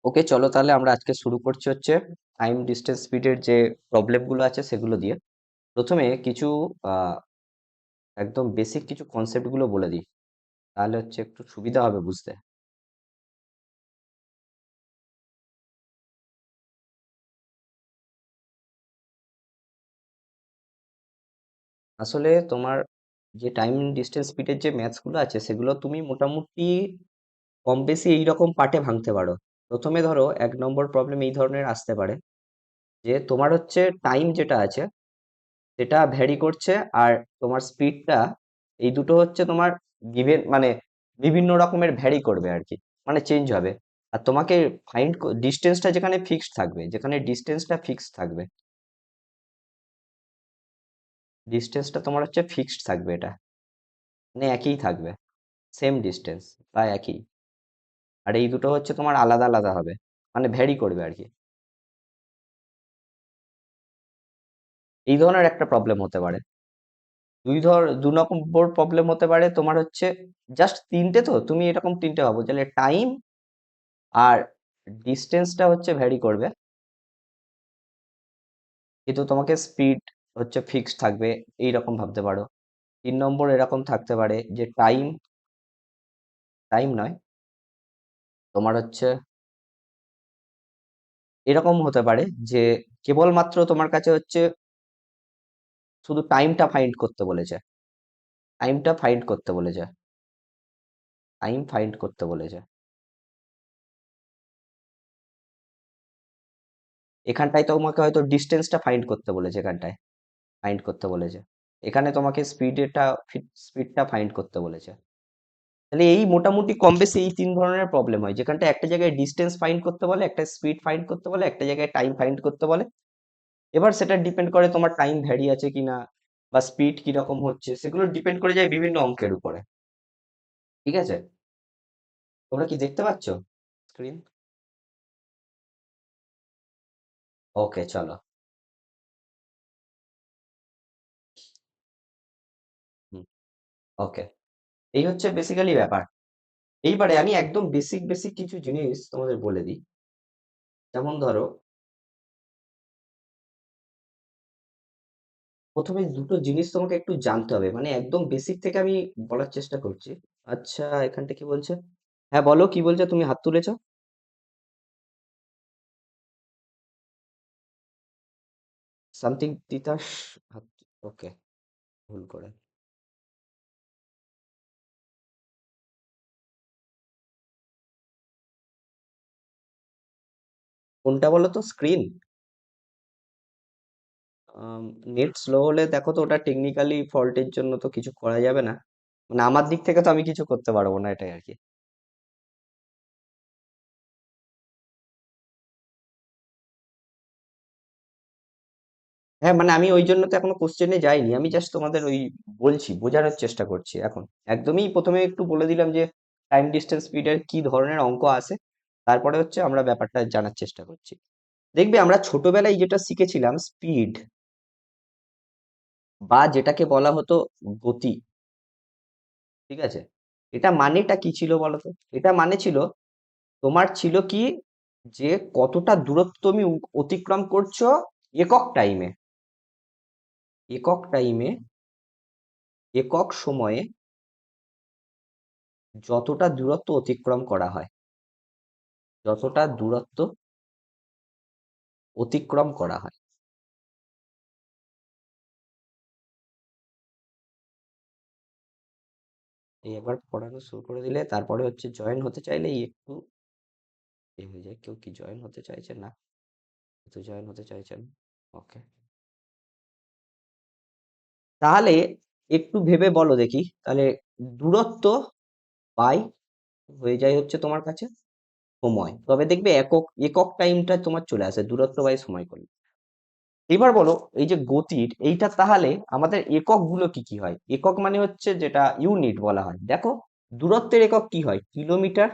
ওকে, চলো তাহলে আমরা আজকে শুরু করছি হচ্ছে টাইম ডিস্টেন্স স্পিডের যে প্রবলেমগুলো আছে সেগুলো দিয়ে। প্রথমে কিছু আহ, একদম বেসিক কিছু কনসেপ্ট গুলো বলে দিই, তাহলে হচ্ছে একটু সুবিধা হবে বুঝতে। আসলে তোমার যে টাইম ডিস্টেন্স স্পিডের যে ম্যাথস গুলো আছে সেগুলো তুমি মোটামুটি কম বেশি এইরকম পার্টে ভাঙতে পারো। প্রথমে ধরো 1 নম্বর প্রবলেম এই ধরনের আসতে পারে যে তোমার হচ্ছে টাইম যেটা আছে সেটা ভ্যারি করছে, আর তোমার স্পিডটা, এই দুটো হচ্ছে তোমার গিভেন, মানে বিভিন্ন রকমের ভ্যারি করবে আর কি, মানে চেঞ্জ হবে। আর তোমাকে ফাইন্ড ডিস্টেন্সটা যেখানে ফিক্সড থাকবে, যেখানে ডিস্টেন্সটা ফিক্সড থাকবে, ডিস্টেন্সটা তোমার হচ্ছে ফিক্সড থাকবে, এটা মানে একই থাকবে, সেম ডিস্টেন্স বা একই। আর এই দুটো হচ্ছে তোমার আলাদা আলাদা হবে, মানে ভ্যারি করবে আর কি। এই ধরনের একটা প্রবলেম হতে পারে। 2 নম্বর প্রবলেম হতে পারে তোমার হচ্ছে জাস্ট তিনটে, তো তুমি এরকম তিনটে ভাবো, তাহলে টাইম আর ডিস্টেন্সটা হচ্ছে ভ্যারি করবে, কিন্তু তোমাকে স্পিড হচ্ছে ফিক্সড থাকবে, এই রকম ভাবতে পারো। 3 নম্বর এরকম থাকতে পারে যে টাইম, টাইম নয়, তোমার হচ্ছে এরকম হতে পারে যে কেবলমাত্র তোমার কাছে হচ্ছে শুধু টাইমটা ফাইন্ড করতে বলেছে, টাইমটা ফাইন্ড করতে বলেছে, টাইম ফাইন্ড করতে বলেছে। এখানটায় তোমাকে হয়তো ডিস্টেন্সটা ফাইন্ড করতে বলেছে, এখানটায় ফাইন্ড করতে বলেছে, এখানে তোমাকে স্পিডটা ফাইন্ড করতে বলেছে। তাহলে এই মোটামুটি কম বেশি এই 3 ধরনের প্রবলেম হয়, যেখানটা একটা জায়গায় ডিস্টেন্স ফাইন্ড করতে বলে, একটা স্পিড ফাইন্ড করতে বলে, একটা জায়গায় টাইম ফাইন্ড করতে বলে। এবার সেটা ডিপেন্ড করে তোমার টাইম ভ্যারি আছে কিনা বা স্পিড কিরকম হচ্ছে, সেগুলো ডিপেন্ড করে যায় বিভিন্ন অঙ্কের উপরে। ঠিক আছে, তোমরা কি দেখতে পাচ্ছ স্ক্রিন? ওকে, চলো। হুম, ওকে। এই হচ্ছে বেসিক্যালি ব্যাপার। এইবারে আমি একদম বেসিক বেসিক কিছু জিনিস তোমাদের বলে দিই। যেমন ধরো, প্রথমে দুটো জিনিস তোমাকে একটু জানতে হবে, মানে একদম বেসিক থেকে আমি বলার চেষ্টা করছি। আচ্ছা, এখানটা কি বলছে? হ্যাঁ, বলো কি বলছে, তুমি হাত তুলেছো। সামথিং তিতাস। হাত। ওকে, ভুল করে। কোনটা বলো তো, স্ক্রিন? নেট স্লো হলে দেখো তো, ওটা টেকনিক্যালি ফল্টের জন্য তো কিছু করা যাবে না, মানে আমার দিক থেকে তো আমি কিছু করতে পারবো না, এটাই আর কি। হ্যাঁ, মানে আমি ওই জন্য তো এখনো কোশ্চেনে যাইনি, আমি জাস্ট তোমাদের ওই বলছি, বোঝানোর চেষ্টা করছি এখন। একদমই প্রথমে একটু বলে দিলাম যে টাইম ডিস্টেন্স স্পিডের কি ধরনের অঙ্ক আছে, তারপরে হচ্ছে আমরা ব্যাপারটা জানার চেষ্টা করছি। দেখবে আমরা ছোটবেলায় যেটা শিখেছিলাম স্পিড, বা যেটাকে বলা হতো গতি, ঠিক আছে, এটা মানেটা কি ছিল বলতো? এটা মানে ছিল, তোমার ছিল কি, যে কতটা দূরত্ব তুমি অতিক্রম করছো একক টাইমে, একক টাইমে, একক সময়ে যতটা দূরত্ব অতিক্রম করা হয়, যতটা দূরত্ব অতিক্রম করা হয়। এই একবার পড়ানো শুরু করে দিলে, তারপরে হচ্ছে জয়েন হতে চাইলে একটু এ হয়ে যায়। কেউ কি জয়েন হতে চাইছে না? তো জয়েন হতে চাইছেন। ওকে, তাহলে একটু ভেবে বলো দেখি, তাহলে দূরত্ব বাই হয়ে যায় হচ্ছে তোমার কাছে সময়, তবে দেখবে একক একক টাইমটা তোমার চলে আসে দূরত্ব বাই সময় করলে। এবার বলো, এই যে গতির এইটা, তাহলে আমাদের একক গুলো কি কি হয়? একক মানে হচ্ছে যেটা ইউনিট বলা হয়, দেখো দূরত্বের একক কি হয়? কিলোমিটার।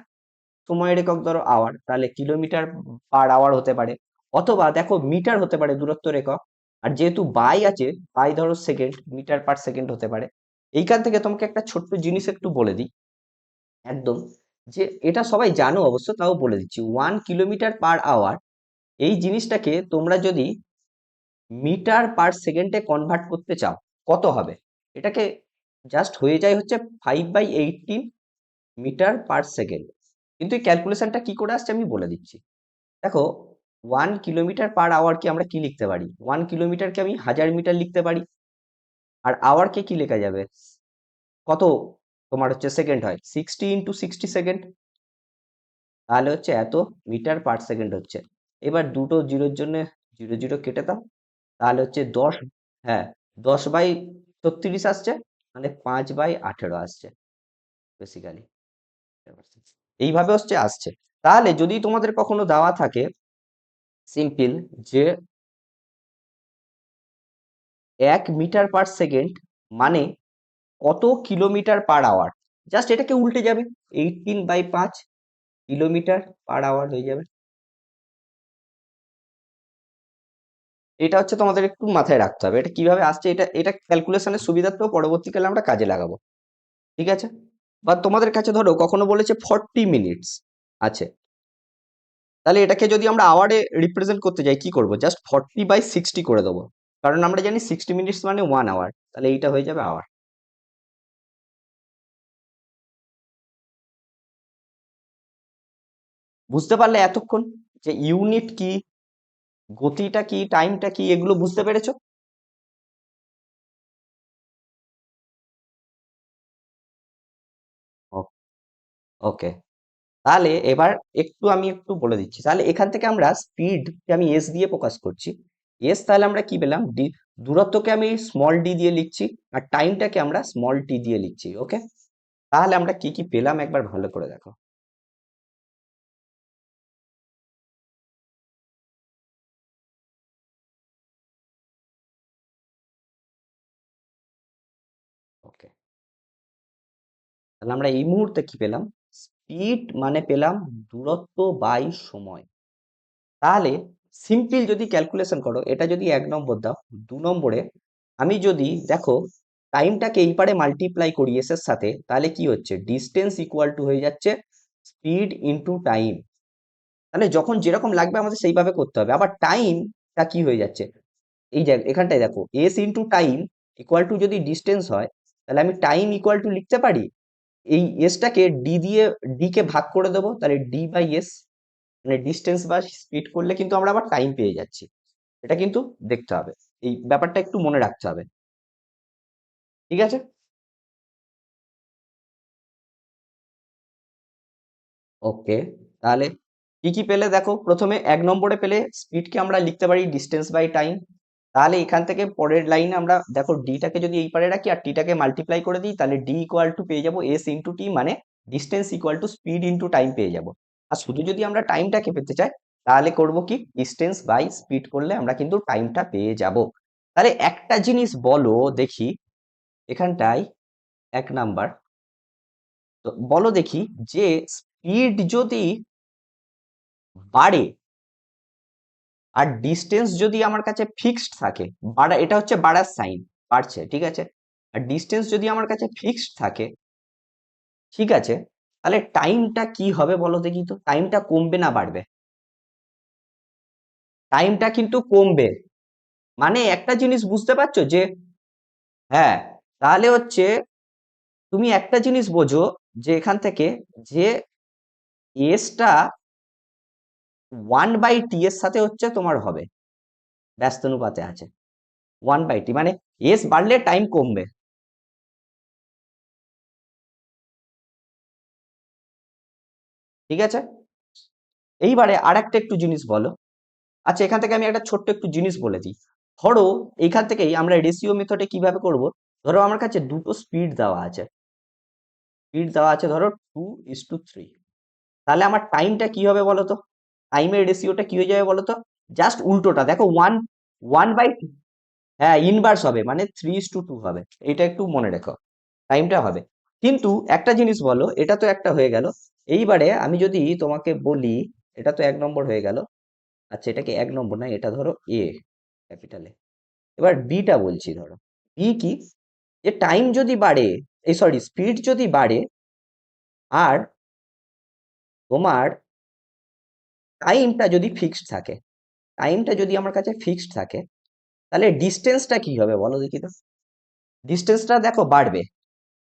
সময়ের একক ধরো আওয়ার, তাহলে কিলোমিটার পার আওয়ার হতে পারে, অথবা দেখো মিটার হতে পারে দূরত্বের একক। আর যেহেতু বাই আছে, বাই ধরো সেকেন্ড, মিটার পার সেকেন্ড হতে পারে। এইখান থেকে তোমাকে একটা ছোট্ট জিনিস একটু বলে দিই, একদম যে এটা সবাই জানো অবশ্য, তাও বলে দিচ্ছি, 1 কিলোমিটার পার আওয়ার এই জিনিসটাকে তোমরা যদি মিটার পার সেকেন্ডে কনভার্ট করতে চাও কত হবে? এটাকে জাস্ট হয়ে যায় হচ্ছে 5/18 মিটার পার সেকেন্ড। কিন্তু এই ক্যালকুলেশনটা কি করে আসছে আমি বলে দিচ্ছি। দেখো, 1 কিলোমিটার পার আওয়ারকে আমরা কি লিখতে পারি? 1 কিলোমিটারকে আমি 1000 মিটার লিখতে পারি। আর আওয়ারকে কি লেখা যাবে? কত তোমার হচ্ছে সেকেন্ড হয়? 60 × 60 সেকেন্ড। তাহলে হচ্ছে এত মিটার পার সেকেন্ড হচ্ছে। এবার দুটো জিরোর জন্য জিরো জিরো কেটে দাও। তাহলে হচ্ছে 10, হ্যাঁ, 10/36 আসছে, মানে 5/18 আসছে বেসিক্যালি। এইভাবে হচ্ছে আসছে। তাহলে যদি তোমাদের কখনো দেওয়া থাকে সিম্পল যে 1 মিটার পার সেকেন্ড মানে কত কিলোমিটার পার আওয়ার, জাস্ট এটাকে উল্টে যাবে, 18/5 কিলোমিটার পার আওয়ার হয়ে যাবে। এটা হচ্ছে তোমাদের একটু মাথায় রাখতে হবে এটা কিভাবে আসছে। এটা এটা ক্যালকুলেশনের সুবিধার্থেও পরবর্তীকালে আমরা কাজে লাগাবো। ঠিক আছে? বা তোমাদের কাছে ধরো কখনো বলেছে 40 মিনিটস আছে, তাহলে এটাকে যদি আমরা আওয়ারে রিপ্রেজেন্ট করতে যাই কি করব? জাস্ট 40/60 করে দেবো, কারণ আমরা জানি 60 মিনিটস মানে 1 আওয়ার, তাহলে এইটা হয়ে যাবে আওয়ার। বুঝতে পারলে এতক্ষণ যে ইউনিট কি, গতিটা কি, টাইমটা কি, এগুলো বুঝতে পেরেছো? ওকে, তাহলে এবার আমি একটু বলে দিচ্ছি। তাহলে এখান থেকে আমরা স্পিড আমি এস দিয়ে প্রকাশ করছি। এস তাহলে আমরা কি পেলাম? ডি। দূরত্বকে আমি স্মল ডি দিয়ে লিখছি, আর টাইমটাকে আমরা স্মল টি দিয়ে লিখছি। ওকে, তাহলে আমরা কি কি পেলাম একবার ভালো করে দেখো। ওকে, তাহলে আমরা এই মুহূর্তে কি পেলাম? স্পিড মানে পেলাম দূরত্ব বাই সময়। তাহলে সিম্পল যদি ক্যালকুলেশন করো, এটা যদি 1 নম্বর দাও, 2 নম্বরে আমি যদি দেখো টাইমটাকে এই পারে মাল্টিপ্লাই করি এস এর সাথে, তাহলে কি হচ্ছে? ডিস্টেন্স ইকুয়াল টু হয়ে যাচ্ছে স্পিড ইনটু টাইম। তাহলে যখন যেরকম লাগবে আমাদের সেইভাবে করতে হবে। আবার টাইমটা কি হয়ে যাচ্ছে? এই যে এখানটায় দেখো, S into time equal to যদি ডিস্টেন্স হয়, তাহলে আমি টাইম ইকুয়াল টু লিখতে পারি এই এসটাকে ডি দিয়ে, ডি কে ভাগ করে দেবো, তাহলে ডি/এস, মানে ডিস্টেন্স বা স্পিড করলে কিন্তু আমরা আবার টাইম পেয়ে যাচ্ছি। এটা কিন্তু দেখতে হবে, এই ব্যাপারটা একটু মনে রাখতে হবে। ঠিক আছে? ওকে, তাহলে কি কি পেলে দেখো। প্রথমে 1 নম্বরে পেলে স্পিডকে আমরা লিখতে পারি ডিস্টেন্স বাই টাইম। তাহলে এখান থেকে পরের লাইনে আমরা দেখো ডিটাকে যদি এই পারে রাখি আর টিটাকে মাল্টিপ্লাই করে দিই, তাহলে ডি ইকুয়াল টু পেয়ে যাবো এস ইন্টু টি, মানে distance equal to speed into time পেয়ে যাবো। আর শুধু যদি আমরা টাইমটাকে পেতে চাই, তাহলে করব কি? ডিস্টেন্স বাই স্পিড করলে আমরা কিন্তু টাইমটা পেয়ে যাব। তাহলে একটা জিনিস বলো দেখি এখানটায়, 1 নাম্বার, তো বলো দেখি যে স্পিড যদি বাড়ে আর ডিস্টেন্স যদি আমার কাছে ফিক্সড থাকে, বাড়া এটা হচ্ছে বাড়ার সাইন, বাড়ছে, ঠিক আছে, আর ডিস্টেন্স যদি আমার কাছে ফিক্সড থাকে, ঠিক আছে, তাহলে টাইমটা কি হবে বলো দেখি তো? টাইমটা কমবে না বাড়বে? টাইমটা কিন্তু কমবে। মানে একটা জিনিস বুঝতে পারছো যে, হ্যাঁ, তাহলে হচ্ছে তুমি একটা জিনিস বোঝো যে এখান থেকে যে এসটা 1/t এর সাথে হচ্ছে তোমার হবে, ব্যস্তানুপাতে আছে। 1/t মানে এস বাড়লে টাইম কমবে। ঠিক আছে, এইবারে আর একটা একটু জিনিস বলো। আচ্ছা, এখান থেকে আমি একটা ছোট্ট একটু জিনিস বলে দিই। ধরো এইখান থেকেই আমরা রেশিও মেথডে কিভাবে করব। ধরো আমার কাছে দুটো স্পিড দেওয়া আছে, ধরো 2:3। তাহলে আমার টাইমটা কি হবে বলো তো? টাইমের রেশিওটা কি হয়ে যাবে বলো তো? জাস্ট উল্টোটা দেখো, ওয়ান বাই, হ্যাঁ, ইনভার্স হবে, মানে 3:2 হবে। এটা একটু মনে রেখো, টাইমটা হবে। কিন্তু একটা জিনিস বলো, এটা তো একটা হয়ে গেল। এইবারে আমি যদি তোমাকে বলি, এটা তো 1 নম্বর হয়ে গেল। আচ্ছা, এটাকে 1 নম্বর না, এটা ধরো এ, ক্যাপিটালে। এবার বিটা বলছি, ধরো বি কি, যে টাইম যদি বাড়ে, এই সরি স্পিড যদি বাড়ে আর তোমার টাইমটা যদি ফিক্সড থাকে, টাইমটা যদি আমার কাছে ফিক্সড থাকে, তাহলে ডিস্টেন্সটা কি হবে বলো দেখি তো। ডিস্টেন্সটা দেখো বাড়বে,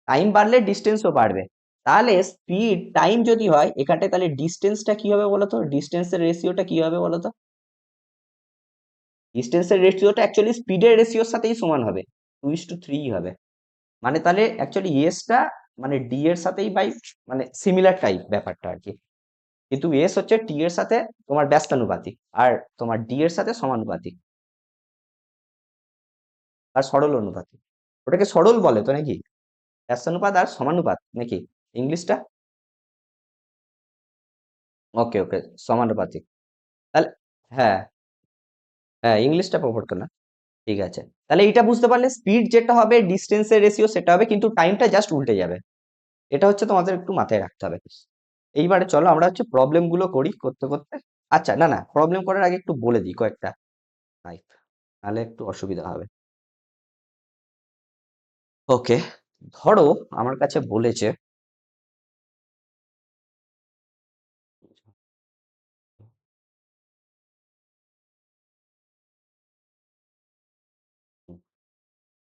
টাইম বাড়লে ডিস্টেন্সও বাড়বে। তাহলে স্পিড টাইম যদি হয় এখানটায়, তাহলে ডিস্টেন্সটা কি হবে বলো তো, ডিস্টেন্সের রেশিওটা কি হবে বলো তো। ডিস্টেন্সের রেশিওটা অ্যাকচুয়ালি স্পিডের রেশিওর সাথেই সমান হবে, 2:3 হবে। মানে তাহলে অ্যাকচুয়ালি এসটা মানে ডি এর সাথেই বাই, মানে সিমিলার টাইপ ব্যাপারটা আর কি। কিন্তু এস হচ্ছে টি এর সাথে তোমার ব্যস্তানুপাতিক, আর তোমার ডি এর সাথে সমানুপাতিক আর সরল অনুপাতিক। ওটাকে সরল বলে তো নাকি, ব্যস্তানুপাত আর সমানুপাত নাকি ইংলিশটা। ওকে ওকে, সমানুপাতিক। তাহলে হ্যাঁ, হ্যাঁ ইংলিশটা প্রপোর্শনাল। ঠিক আছে, তাহলে এটা বুঝতে পারলে স্পিড যেটা হবে ডিস্টেন্সের রেশিও সেটা হবে, কিন্তু টাইমটা জাস্ট উল্টে যাবে। এটা হচ্ছে তোমাদের একটু মাথায় রাখতে হবে। এইবারে চলো আমরা হচ্ছে প্রবলেম গুলো করি করতে করতে। আচ্ছা না না, প্রবলেম করার আগে একটু বলে দিই কয়েকটা টাইপ, নাহলে একটু অসুবিধা হবে। ওকে, ধরো আমার কাছে বলেছে,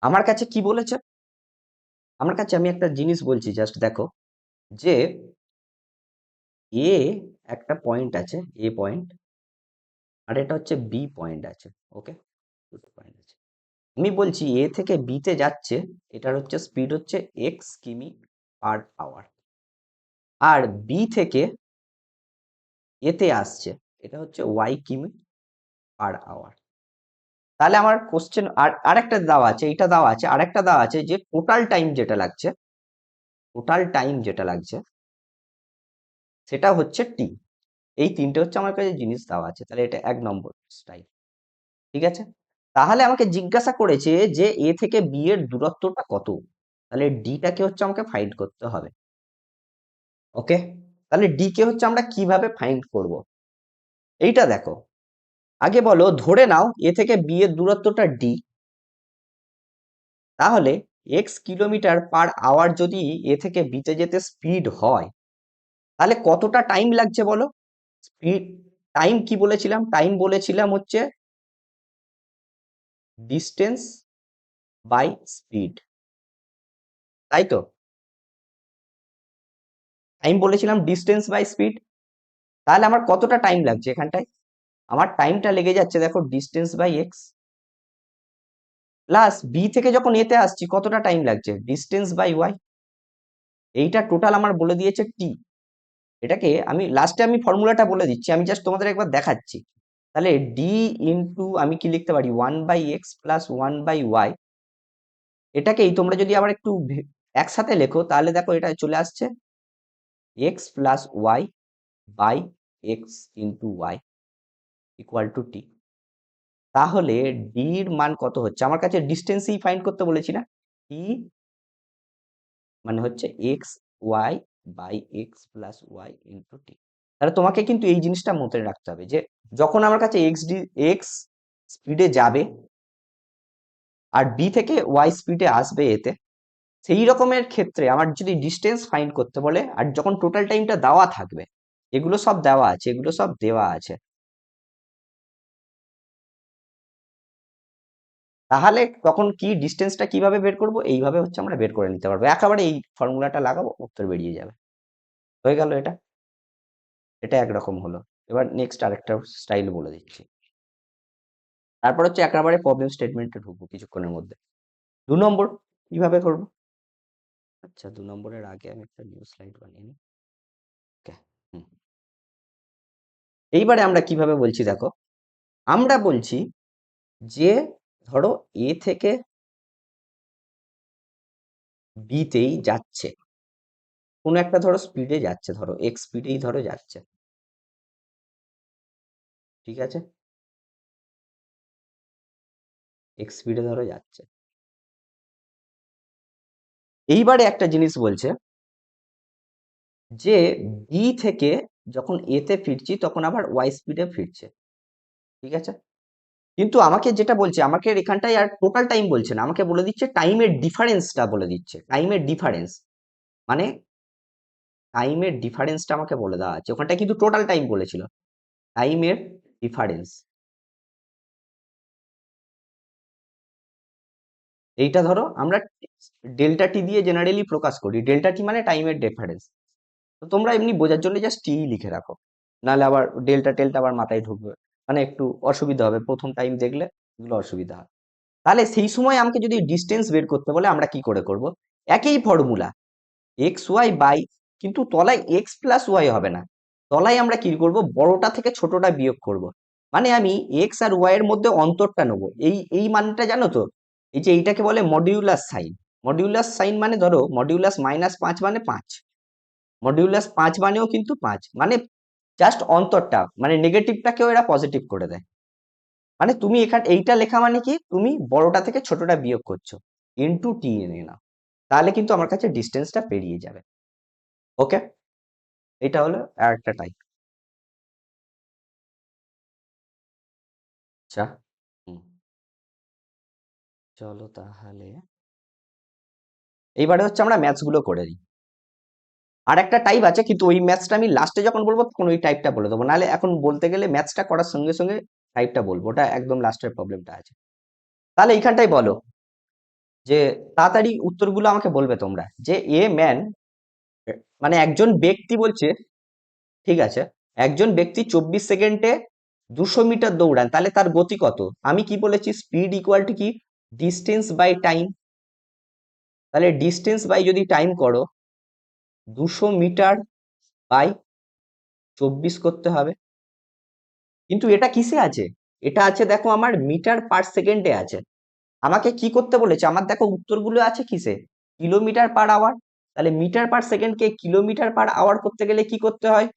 আমার কাছে কি বলেছে, আমার কাছে আমি একটা জিনিস বলছি জাস্ট দেখো, যে এ একটা পয়েন্ট আছে, এ পয়েন্ট, আর এটা হচ্ছে বি পয়েন্ট আছে। ওকে, দুটো পয়েন্ট আছে। আমি বলছি এ থেকে বি তে যাচ্ছে, এটার হচ্ছে স্পিড হচ্ছে এক্স কিমি পার আওয়ার, আর বি থেকে এতে আসছে, এটা হচ্ছে ওয়াই কিমি পার আওয়ার। তাহলে আমার কোশ্চেন আরেকটা দেওয়া আছে, এইটা দেওয়া আছে, আরেকটা দেওয়া আছে যে টোটাল টাইম যেটা লাগছে, টোটাল টাইম যেটা লাগছে সেটা হচ্ছে টি। এই তিনটে হচ্ছে আমার কাছে জিনিস দেওয়া আছে, তাহলে এটা 1 নম্বর স্টাইল। ঠিক আছে, তাহলে আমাকে জিজ্ঞাসা করেছে যে এ থেকে বি এর দূরত্বটা কত, তাহলে ডিটাকে হচ্ছে আমাকে ফাইন্ড করতে হবে। ওকে, তাহলে ডি কে হচ্ছে আমরা কিভাবে ফাইন্ড করব, এইটা দেখো। আগে বলো, ধরে নাও এ থেকে বি এর দূরত্বটা ডি, তাহলে এক্স কিলোমিটার পার আওয়ার যদি এ থেকে বিতে যেতে স্পিড হয়, তাহলে কতটা টাইম লাগছে বলো। স্পিড টাইম কি বলেছিলাম, টাইম বলেছিলাম হচ্ছে ডিস্টেন্স বাই স্পিড, তাই তো। টাইম বলেছিলাম ডিস্টেন্স বাই স্পিড, তাহলে আমার কতটা টাইম লাগছে এখানটায়, আমার টাইমটা লেগে যাচ্ছে দেখো distance by x, plus b থেকে যখন এতে আসছি কতটা টাইম লাগছে ডিস্টেন্স বাই ওয়াই, এইটা টোটাল আমার বলে দিয়েছে টি। এটাকে আমি লাস্টে আমি ফর্মুলাটা বলে দিচ্ছি, আমি জাস্ট তোমাদের একবার দেখাচ্ছি। তাহলে ডি ইন্টু আমি কি লিখতে পারি 1/x প্লাস 1/y, এটাকেই তোমরা যদি আবার একটু একসাথে লেখো তাহলে দেখো এটা চলে আসছে X plus Y by X into Y equal to T. তাহলে ডির মান কত হচ্ছে, আমার কাছে ডিস্টেন্সই ফাইন্ড করতে বলেছি না, টি মানে হচ্ছে X Y by x plus Y into T. তাহলে তোমাকে কিন্তু এই জিনিসটা মনে রাখতে হবে যে যখন আমার কাছে এক্স স্পিডে যাবে আর বি থেকে ওয়াই স্পিডে আসবে এতে, সেই রকমের ক্ষেত্রে আমার যদি ডিস্টেন্স ফাইন্ড করতে বলে আর যখন টোটাল টাইমটা দেওয়া থাকবে, এগুলো সব দেওয়া আছে, এগুলো সব দেওয়া আছে, তাহলে তখন কি ডিস্টেন্সটা কিভাবে বের করব, এইভাবে হচ্ছে আমরা বের করে নিতে পারবো, একেবারে এই ফর্মুলাটা লাগাবো উত্তর বেরিয়ে যাবে। হয়ে গেল এটা, এটা একরকম হলো। এবার নেক্সট আরেকটা স্টাইল বলে দিচ্ছি, তারপর হচ্ছে একেবারে প্রবলেম স্টেটমেন্টে ঢুকবো কিছুক্ষণের মধ্যে। 2 নম্বর কিভাবে করব, আচ্ছা 2 নম্বরের আগে আমি একটা নিউ স্লাইড বানিয়ে নিই। ওকে, এইবারে আমরা কিভাবে বলছি দেখো, আমরা বলছি যে ধরো এ থেকে বি তেই যাচ্ছে, কোনো একটা ধরো স্পিডে যাচ্ছে, ধরো এক্স স্পিডেই ধরো যাচ্ছে, ঠিক আছে, এক্স স্পিডে ধরো যাচ্ছে। এইবারে একটা জিনিস বলছে যে বি থেকে যখন এতে ফিরছি তখন আবার ওয়াই স্পিডে ফিরছে, ঠিক আছে। কিন্তু আমাকে যেটা বলছে, আমাকে এখানটায় আর টোটাল টাইম বলছে না, আমাকে বলে দিচ্ছে টাইমের ডিফারেন্সটা বলে দিচ্ছে, টাইমের ডিফারেন্স মানে টাইমের ডিফারেন্সটা আমাকে বলে দেওয়া আছে, ওখানটা কিন্তু টোটাল টাইম বলেছিল, টাইমের ডিফারেন্স এইটা ধরো আমরা ডেল্টা টি দিয়ে জেনারেলি প্রকাশ করি, ডেল্টা টি মানে টাইমের ডিফারেন্স। তো তোমরা এমনি বোঝার জন্য জাস্ট টি লিখে রাখো, নাহলে আবার ডেল্টা টেল্টা আবার মাথায় ঢুকবে, মানে একটু অসুবিধা হবে প্রথম টাইম দেখলে, এগুলো অসুবিধা হয়। তাহলে সেই সময় আমাকে যদি ডিস্টেন্স বের করতে বলে আমরা কি করে করব, একই ফর্মুলা, এক্স ওয়াই বাই, কিন্তু তলায় এক্স প্লাস ওয়াই হবে না, তলায় আমরা কি করব, বড়টা থেকে ছোটটা বিয়োগ করব। মানে আমি এক্স আর ওয়াই এর মধ্যে অন্তরটা নেবো, এই মানটা জানো তো, এই যে এইটাকে বলে মডিউলাস সাইন। মডিউলাস সাইন মানে ধরো মডিউলাস -5 মানে 5, মডিউলাস 5 মানেও কিন্তু 5, মানে জাস্ট অন্তরটা, মানে নেগেটিভটাকেও এরা পজিটিভ করে দেয়। মানে তুমি এখানে এইটা লেখা মানে কি, তুমি বড়টা থেকে ছোটটা বিয়োগ করছো, ইনটু টি এনে নাও, তাহলে কিন্তু আমার কাছে ডিস্টেন্সটা পেরিয়ে যাবে। ওকে, এটা হলো আরেকটা টাইপ। আচ্ছা, হুম, চলো তাহলে এইবারে হচ্ছে আমরা ম্যাথস গুলো করে নিই। আর একটা টাইপ আছে, কিন্তু ওই ম্যাথসটা আমি লাস্টে যখন বলবো তখন ওই টাইপটা বলে দেবো, নাহলে এখন বলতে গেলে ম্যাথসটা করার সঙ্গে সঙ্গে টাইপটা বলবো, ওটা একদম লাস্টের প্রবলেমটা আছে। তাহলে এইখানটাই বলো যে তাড়াতাড়ি উত্তরগুলো আমাকে বলবে তোমরা, যে এ ম্যান, মানে একজন ব্যক্তি বলছে, ঠিক আছে, একজন ব্যক্তি 24 সেকেন্ডে 200 মিটার দৌড়ান, তাহলে তার গতি কত? আমি কি বলেছি, স্পিড ইকুয়াল টু কি, ডিস্টেন্স বাই টাইম। তাহলে ডিস্টেন্স বাই যদি টাইম করো, 200 মিটার বাই 24 করতে হবে। কিন্তু এটা কিসে আছে, এটা আছে দেখো আমার মিটার পার সেকেন্ডে আছে। আমাকে কি করতে বলেছে, আমার দেখো উত্তরগুলো আছে কিসে, কিলোমিটার পার আওয়ার। তাহলে মিটার পার সেকেন্ডকে কিলোমিটার পার আওয়ার করতে গেলে কি করতে হয়,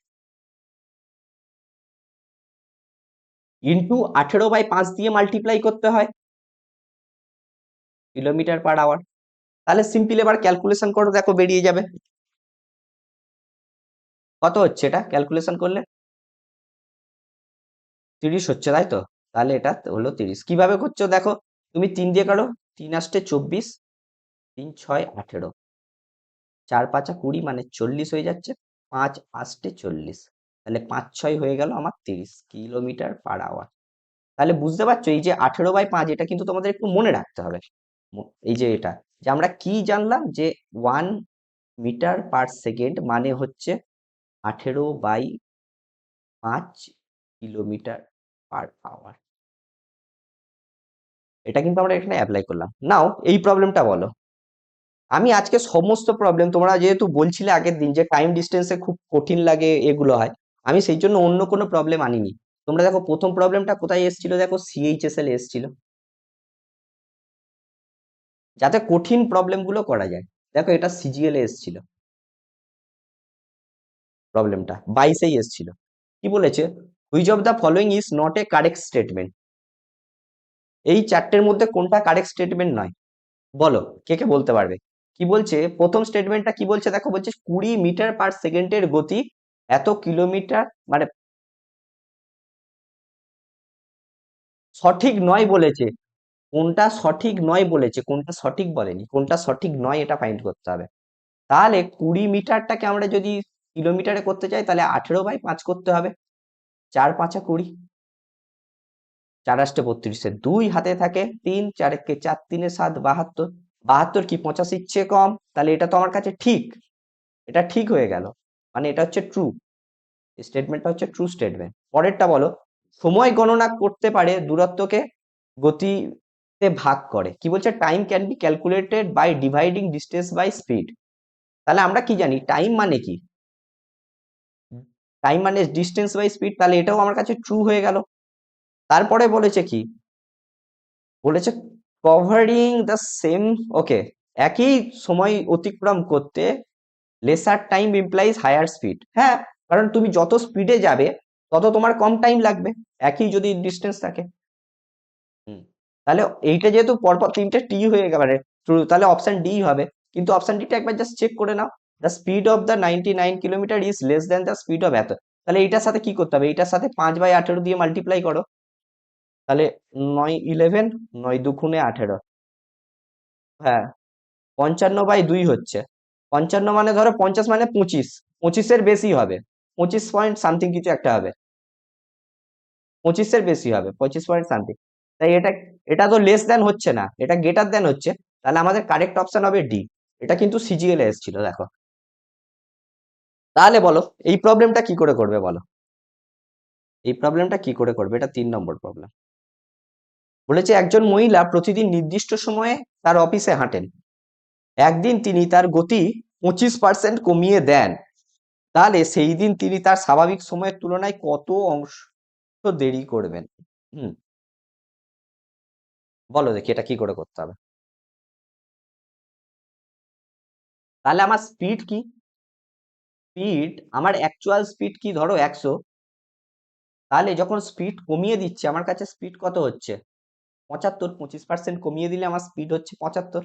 ইন্টু 18/5 দিয়ে মাল্টিপ্লাই করতে হয় কিলোমিটার পার আওয়ার। তাহলে সিম্পল এবার ক্যালকুলেশন করো, দেখো বেরিয়ে যাবে কত হচ্ছে, এটা ক্যালকুলেশন করলে 30 হচ্ছে, তাই তো? তাহলে এটা হলো 30। কিভাবে করছো দেখো, তুমি 3 দিয়ে কাটো, 3 আষ্টে 24, 3 6 18, 4 5 20, মানে 40 হয়ে যাচ্ছে, 5 আষ্টে 40, তাহলে 5 6 হয়ে গেল আমার 30 কিলোমিটার পার আওয়ার। তাহলে বুঝতে পারছো, এই যে 18/5, এটা কিন্তু তোমাদের একটু মনে রাখতে হবে। এই যে এটা, যে আমরা কি জানলাম, যে 1 মিটার পার সেকেন্ড মানে হচ্ছে 18/5 কিলোমিটার পার আওয়ার। এটা কিন্তু আমরা এখানে অ্যাপ্লাই করলাম। নাও এই প্রবলেমটা বলো। আমি আজকে সমস্ত প্রবলেম, তোমরা যেহেতু বলছিলে আগের দিন যে টাইম ডিস্টেন্সে খুব কঠিন লাগে এগুলো হয়, আমি সেই জন্য অন্য কোনো প্রবলেম আনিনি। তোমরা দেখো প্রথম প্রবলেমটা কোথায় এসেছিল, দেখো সিএইচএসএল এসেছিল, যাতে কঠিন প্রবলেম গুলো করা যায়। দেখো এটা সিজিএল এ এসেছিল, প্রবলেমটা 22-এই এসেছিল। কি বলেছে, which of the following is not a correct statement, এই চারটের মধ্যে কোনটা কারেক্ট স্টেটমেন্ট নয়, বলো, কে কে বলতে পারবে? কি বলছে প্রথম স্টেটমেন্টটা, কি বলছে দেখো, বলছে 20 মিটার পার সেকেন্ডের গতি এত কিলোমিটার, মানে সঠিক নয় বলেছে, কোনটা সঠিক নয় বলেছে, কোনটা সঠিক বলেনি, কোনটা সঠিক নয় এটা ফাইন্ড করতে হবে। তাহলে 20 মিটারটাকে আমরা যদি কিলোমিটারে করতে চাই, তাহলে 18/5 করতে হবে, 4 5 20, 4 আষ্টে 32, 2 হাতে থাকে, 3 4 একে 4 3 7 72, 72 কি 85 চেয়ে কম, তাহলে এটা তো আমার কাছে ঠিক, এটা ঠিক হয়ে গেল, মানে এটা হচ্ছে ট্রু, স্টেটমেন্টটা হচ্ছে ট্রু স্টেটমেন্ট। পরেরটা বলো, সময় গণনা করতে পারে দূরত্বকে গতিতে ভাগ করে, কি বলছে, time can be calculated by dividing distance by speed. তাহলে আমরা কি জানি টাইম মানে কি, টাইম মানে ডিস্টেন্স বাই স্পিড, তাহলে এটাও আমার কাছে ট্রু হয়ে গেল। তারপরে বলেছে কি, বলেছে কভারিং দ্য সেম, ওকে, একই সময় অতিক্রম করতে lesser time implies higher speed. হ্যাঁ, কারণ তুমি যত স্পিডে যাবে তত তোমার কম টাইম লাগবে, একই যদি ডিস্টেন্স থাকে। হুম, তাহলে এইটা যেহেতু পরপর তিনটে টি হয়ে গেল, মানে true, তাহলে অপশন ডি হবে। কিন্তু অপশন ডিটা একবার জাস্ট চেক করে নাও, the speed of the 99 kilometre is less than the speed of এত। তাহলে এইটার সাথে কি করতে হবে, এইটার সাথে 5/18 দিয়ে মাল্টিপ্লাই করো, তাহলে 9 11, 9 2 18, হ্যাঁ, 55/2 হচ্ছে, 55 মানে ধরো 50 মানে 25, 25-এর বেশি হবে, 25 পয়েন্ট সামথিং কিছু একটা হবে, 25-এর বেশি হবে, 25 পয়েন্ট সামথিং। তাই এটা, এটা তো লেস দেন হচ্ছে না, এটা গ্রেটার দেন হচ্ছে। তাহলে আমাদের কারেক্ট অপশন হবে ডি। এটা কিন্তু সিজিএল এ এসেছিল, দেখো। তাহলে বলো এই প্রবলেমটা কি করে করবে বলো, এই প্রবলেমটা কি করে করবে? এটা 3 নম্বর প্রবলেম। বলেছে একজন মহিলা প্রতিদিন নির্দিষ্ট সময়ে তার অফিসে হাঁটেন। একদিন তিনি তার গতি 25% কমিয়ে দেন। তাহলে সেই দিন তিনি তার স্বাভাবিক সময়ের তুলনায় কত অংশ দেরি করবেন? হুম, বলো দেখি এটা কি করে করতে হবে। তাহলে আমার স্পিড কি? স্পিড, আমার অ্যাকচুয়াল স্পিড কি ধরো 100। তাহলে যখন স্পিড কমিয়ে দিচ্ছে আমার কাছে স্পিড কত হচ্ছে? 75। 25% কমিয়ে দিলে আমার স্পিড হচ্ছে 75।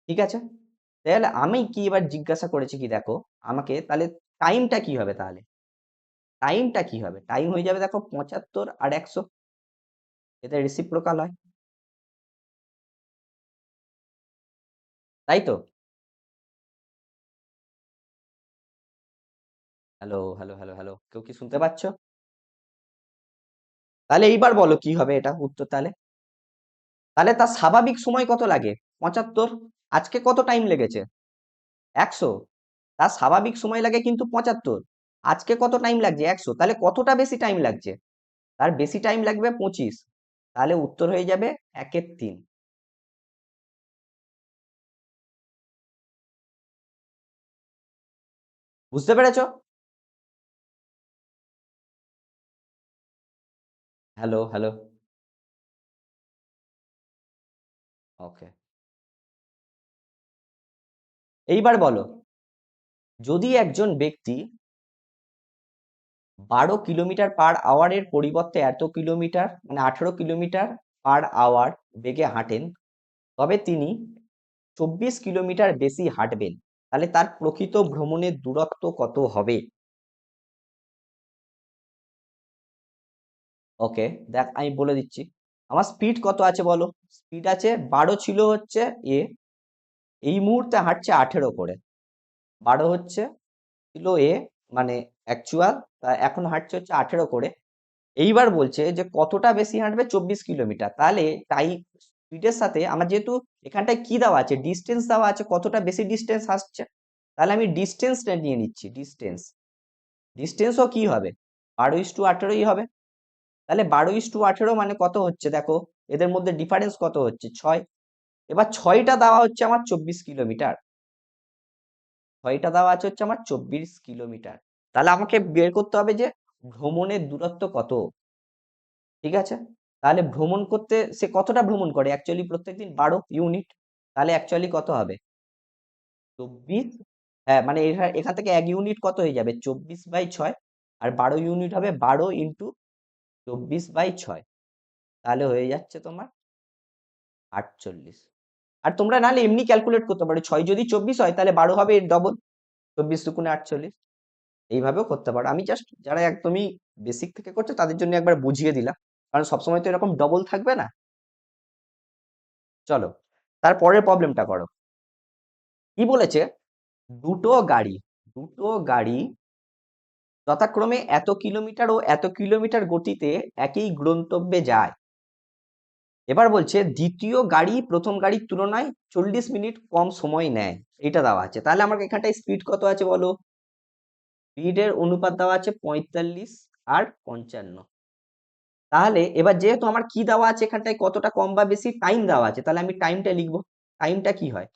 ঠিক আছে, তাহলে আমি কি এবার জিজ্ঞাসা করেছি কি দেখো আমাকে, তাহলে টাইমটা কি হবে? তাহলে টাইমটা কি হবে? টাইম হয়ে যাবে দেখো 75 আর 100, এতে রেসিপ্রোকাল হয়, তাই তো? হ্যালো হ্যালো হ্যালো হ্যালো, কেউ কি শুনতে পাচ্ছ? তাহলে এইবার বলো কি হবে এটা উত্তর? তাহলে তাহলে তার স্বাভাবিক সময় কত লাগে? 75। আজকে কত টাইম লেগেছে? 100। তার স্বাভাবিক সময় লাগে কিন্তু 75। আজকে কত টাইম লাগছে? 100। তাহলে কতটা বেশি টাইম লাগছে? তার বেশি টাইম লাগবে 25। তাহলে উত্তর হয়ে যাবে 1/3। বুঝতে পেরেছো? Hello hello. ওকে, এইবার বলো, যদি একজন ব্যক্তি 12 কিলোমিটার/আওয়ারের পরিবর্তে এত কিলোমিটার মানে 18 কিলোমিটার/আওয়ার বেগে হাঁটেন, তবে তিনি 24 কিলোমিটার বেশি হাঁটবেন। তাহলে তার প্রকৃত ভ্রমণের দূরত্ব কত হবে? ওকে, দেখ আমি বলে দিচ্ছি। আমার স্পিড কত আছে বলো? স্পিড আছে 12, ছিল হচ্ছে এ, এই মুহূর্তে হাঁটছে 18 করে। 12 হচ্ছে ছিল এ, মানে অ্যাকচুয়াল, তা এখন হাঁটছে হচ্ছে 18 করে। এইবার বলছে যে কতটা বেশি হাঁটবে? 24 কিলোমিটার। তাহলে তাই স্পিডের সাথে আমার যেহেতু এখানটায় কি দেওয়া আছে, ডিস্টেন্স দেওয়া আছে, কতটা বেশি ডিস্টেন্স আসছে, তাহলে আমি ডিস্টেন্সটা নিয়ে নিচ্ছি। ডিস্টেন্স, ডিস্টেন্সও কি হবে? 12:18ই হবে। তাহলে 12:18 মানে কত হচ্ছে দেখো, এদের মধ্যে ডিফারেন্স কত হচ্ছে? 6। এবার 6টা দেওয়া হচ্ছে আমার 24 কিলোমিটার, 6টা দেওয়া আছে হচ্ছে আমার 24 কিলোমিটার। তাহলে আমাকে বের করতে হবে যে ভ্রমণের দূরত্ব কত। ঠিক আছে, তাহলে ভ্রমণ করতে সে কতটা ভ্রমণ করে? অ্যাকচুয়ালি প্রত্যেকদিন 12 ইউনিট। তাহলে অ্যাকচুয়ালি কত হবে? 24। হ্যাঁ, মানে এখান থেকে 1 ইউনিট কত হয়ে যাবে? 24/6। আর 12 ইউনিট হবে 12 × 24/6। তাহলে হয়ে যাচ্ছে তোমার 48। আর তোমরা নাহলে এমনি ক্যালকুলেট করতে পারো, 6 যদি 24 হয় তাহলে 12 হবে এর ডবল, 24 × 48। এইভাবেও করতে পারো। আমি জাস্ট যারা একদমই বেসিক থেকে করছে তাদের জন্য একবার বুঝিয়ে দিলাম, কারণ সবসময় তো এরকম ডবল থাকবে না। চলো তারপরের প্রবলেমটা করো। কি বলেছে? দুটো গাড়ি, দুটো গাড়ি যথাক্রমে এত কিলোমিটার ও এত কিলোমিটার গতিতে একই গন্তব্যে যায়। এবার বলছে দ্বিতীয় গাড়ি প্রথম গাড়ির তুলনায় 40 মিনিট কম সময় নেয়। এটা দেওয়া আছে। তাহলে আমার এখানটায় স্পিড কত আছে বলো? স্পিডের অনুপাত দেওয়া আছে 45 আর 55। তাহলে এবার যেহেতু আমার কি দেওয়া আছে এখানটায়, কতটা কম বা বেশি টাইম দেওয়া আছে, তাহলে আমি টাইমটা লিখবো। টাইমটা কি হয়?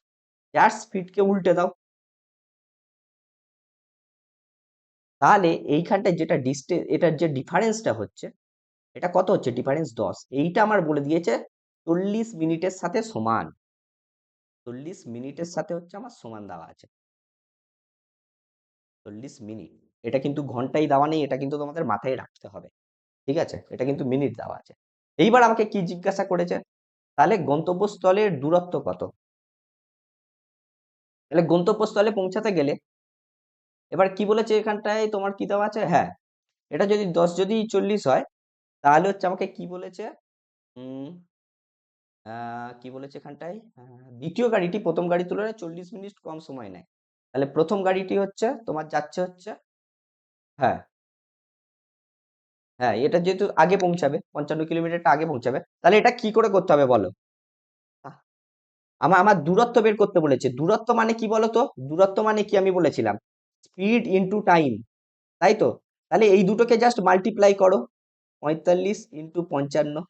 যার স্পিডকে উল্টে দাও। তাহলে এইখানটায় যেটা ডিস্টেন্স, এটার যে ডিফারেন্সটা হচ্ছে, এটা কত হচ্ছে? ডিফারেন্স 10। এইটা আমার বলে দিয়েছে 40 মিনিটের সাথে সমান। 40 মিনিটের সাথে হচ্ছে আমার সমান দেওয়া আছে 40 মিনিট। এটা কিন্তু ঘন্টায় দেওয়া নেই, এটা কিন্তু তোমাদের মাথায় রাখতে হবে। ঠিক আছে, এটা কিন্তু মিনিট দেওয়া আছে। এইবার আমাকে কি জিজ্ঞাসা করেছে? তাহলে গন্তব্যস্থলের দূরত্ব কত? তাহলে গন্তব্যস্থলে পৌঁছাতে গেলে এবার কি বলেছে এখানটায়, তোমার কি দেওয়া আছে? হ্যাঁ, এটা যদি 10 যদি 40 হয়, তাহলে হচ্ছে আমাকে কি বলেছে? উম কি বলেছে এখানটায়? দ্বিতীয় গাড়িটি প্রথম গাড়ির তুলনায় 40 মিনিট কম সময় নেয়। তাহলে প্রথম গাড়িটি হচ্ছে তোমার যাচ্ছে হচ্ছে, হ্যাঁ হ্যাঁ, এটা যেহেতু আগে পৌঁছাবে, 55 কিলোমিটারটা আগে পৌঁছাবে, তাহলে এটা কি করে করতে হবে বলো? আহ, আমার আমার দূরত্ব বের করতে বলেছে। দূরত্ব মানে কি বলো তো? দূরত্ব মানে কি আমি বলেছিলাম? স্পিড ইনটু টাইম, তাই তো? তাহলে এই দুটোকে জাস্ট মাল্টিপ্লাই করো, 45 × 55,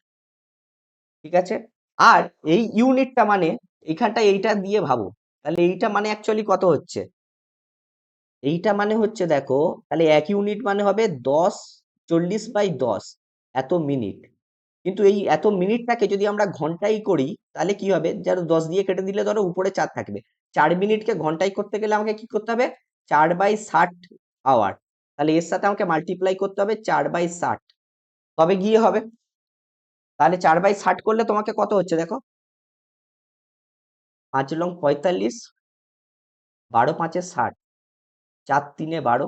ঠিক আছে? আর এই ইউনিটটা মানে এখানটা এইটা দিয়ে ভাবো, তাহলে এইটা মানে অ্যাকচুয়ালি কত হচ্ছে? এইটা মানে হচ্ছে দেখো, তাহলে 1 ইউনিট মানে হবে 10, 40/10 এত মিনিট। কিন্তু এই এত মিনিটটাকে যদি আমরা ঘন্টায় করি, তাহলে কি হবে? ধরো 10 দিয়ে কেটে দিলে ধরো উপরে 4 থাকবে। 4 মিনিটকে ঘন্টায় করতে গেলে আমাকে কি করতে হবে? 4/60 আওয়ার। তাহলে এর সাথে আমাকে মাল্টিপ্লাই করতে হবে 4/60, তবে গিয়ে হবে। তাহলে 4/60 করলে তোমাকে কত হচ্ছে দেখো? 5 লং 45, 12 5 60, 4 3 12,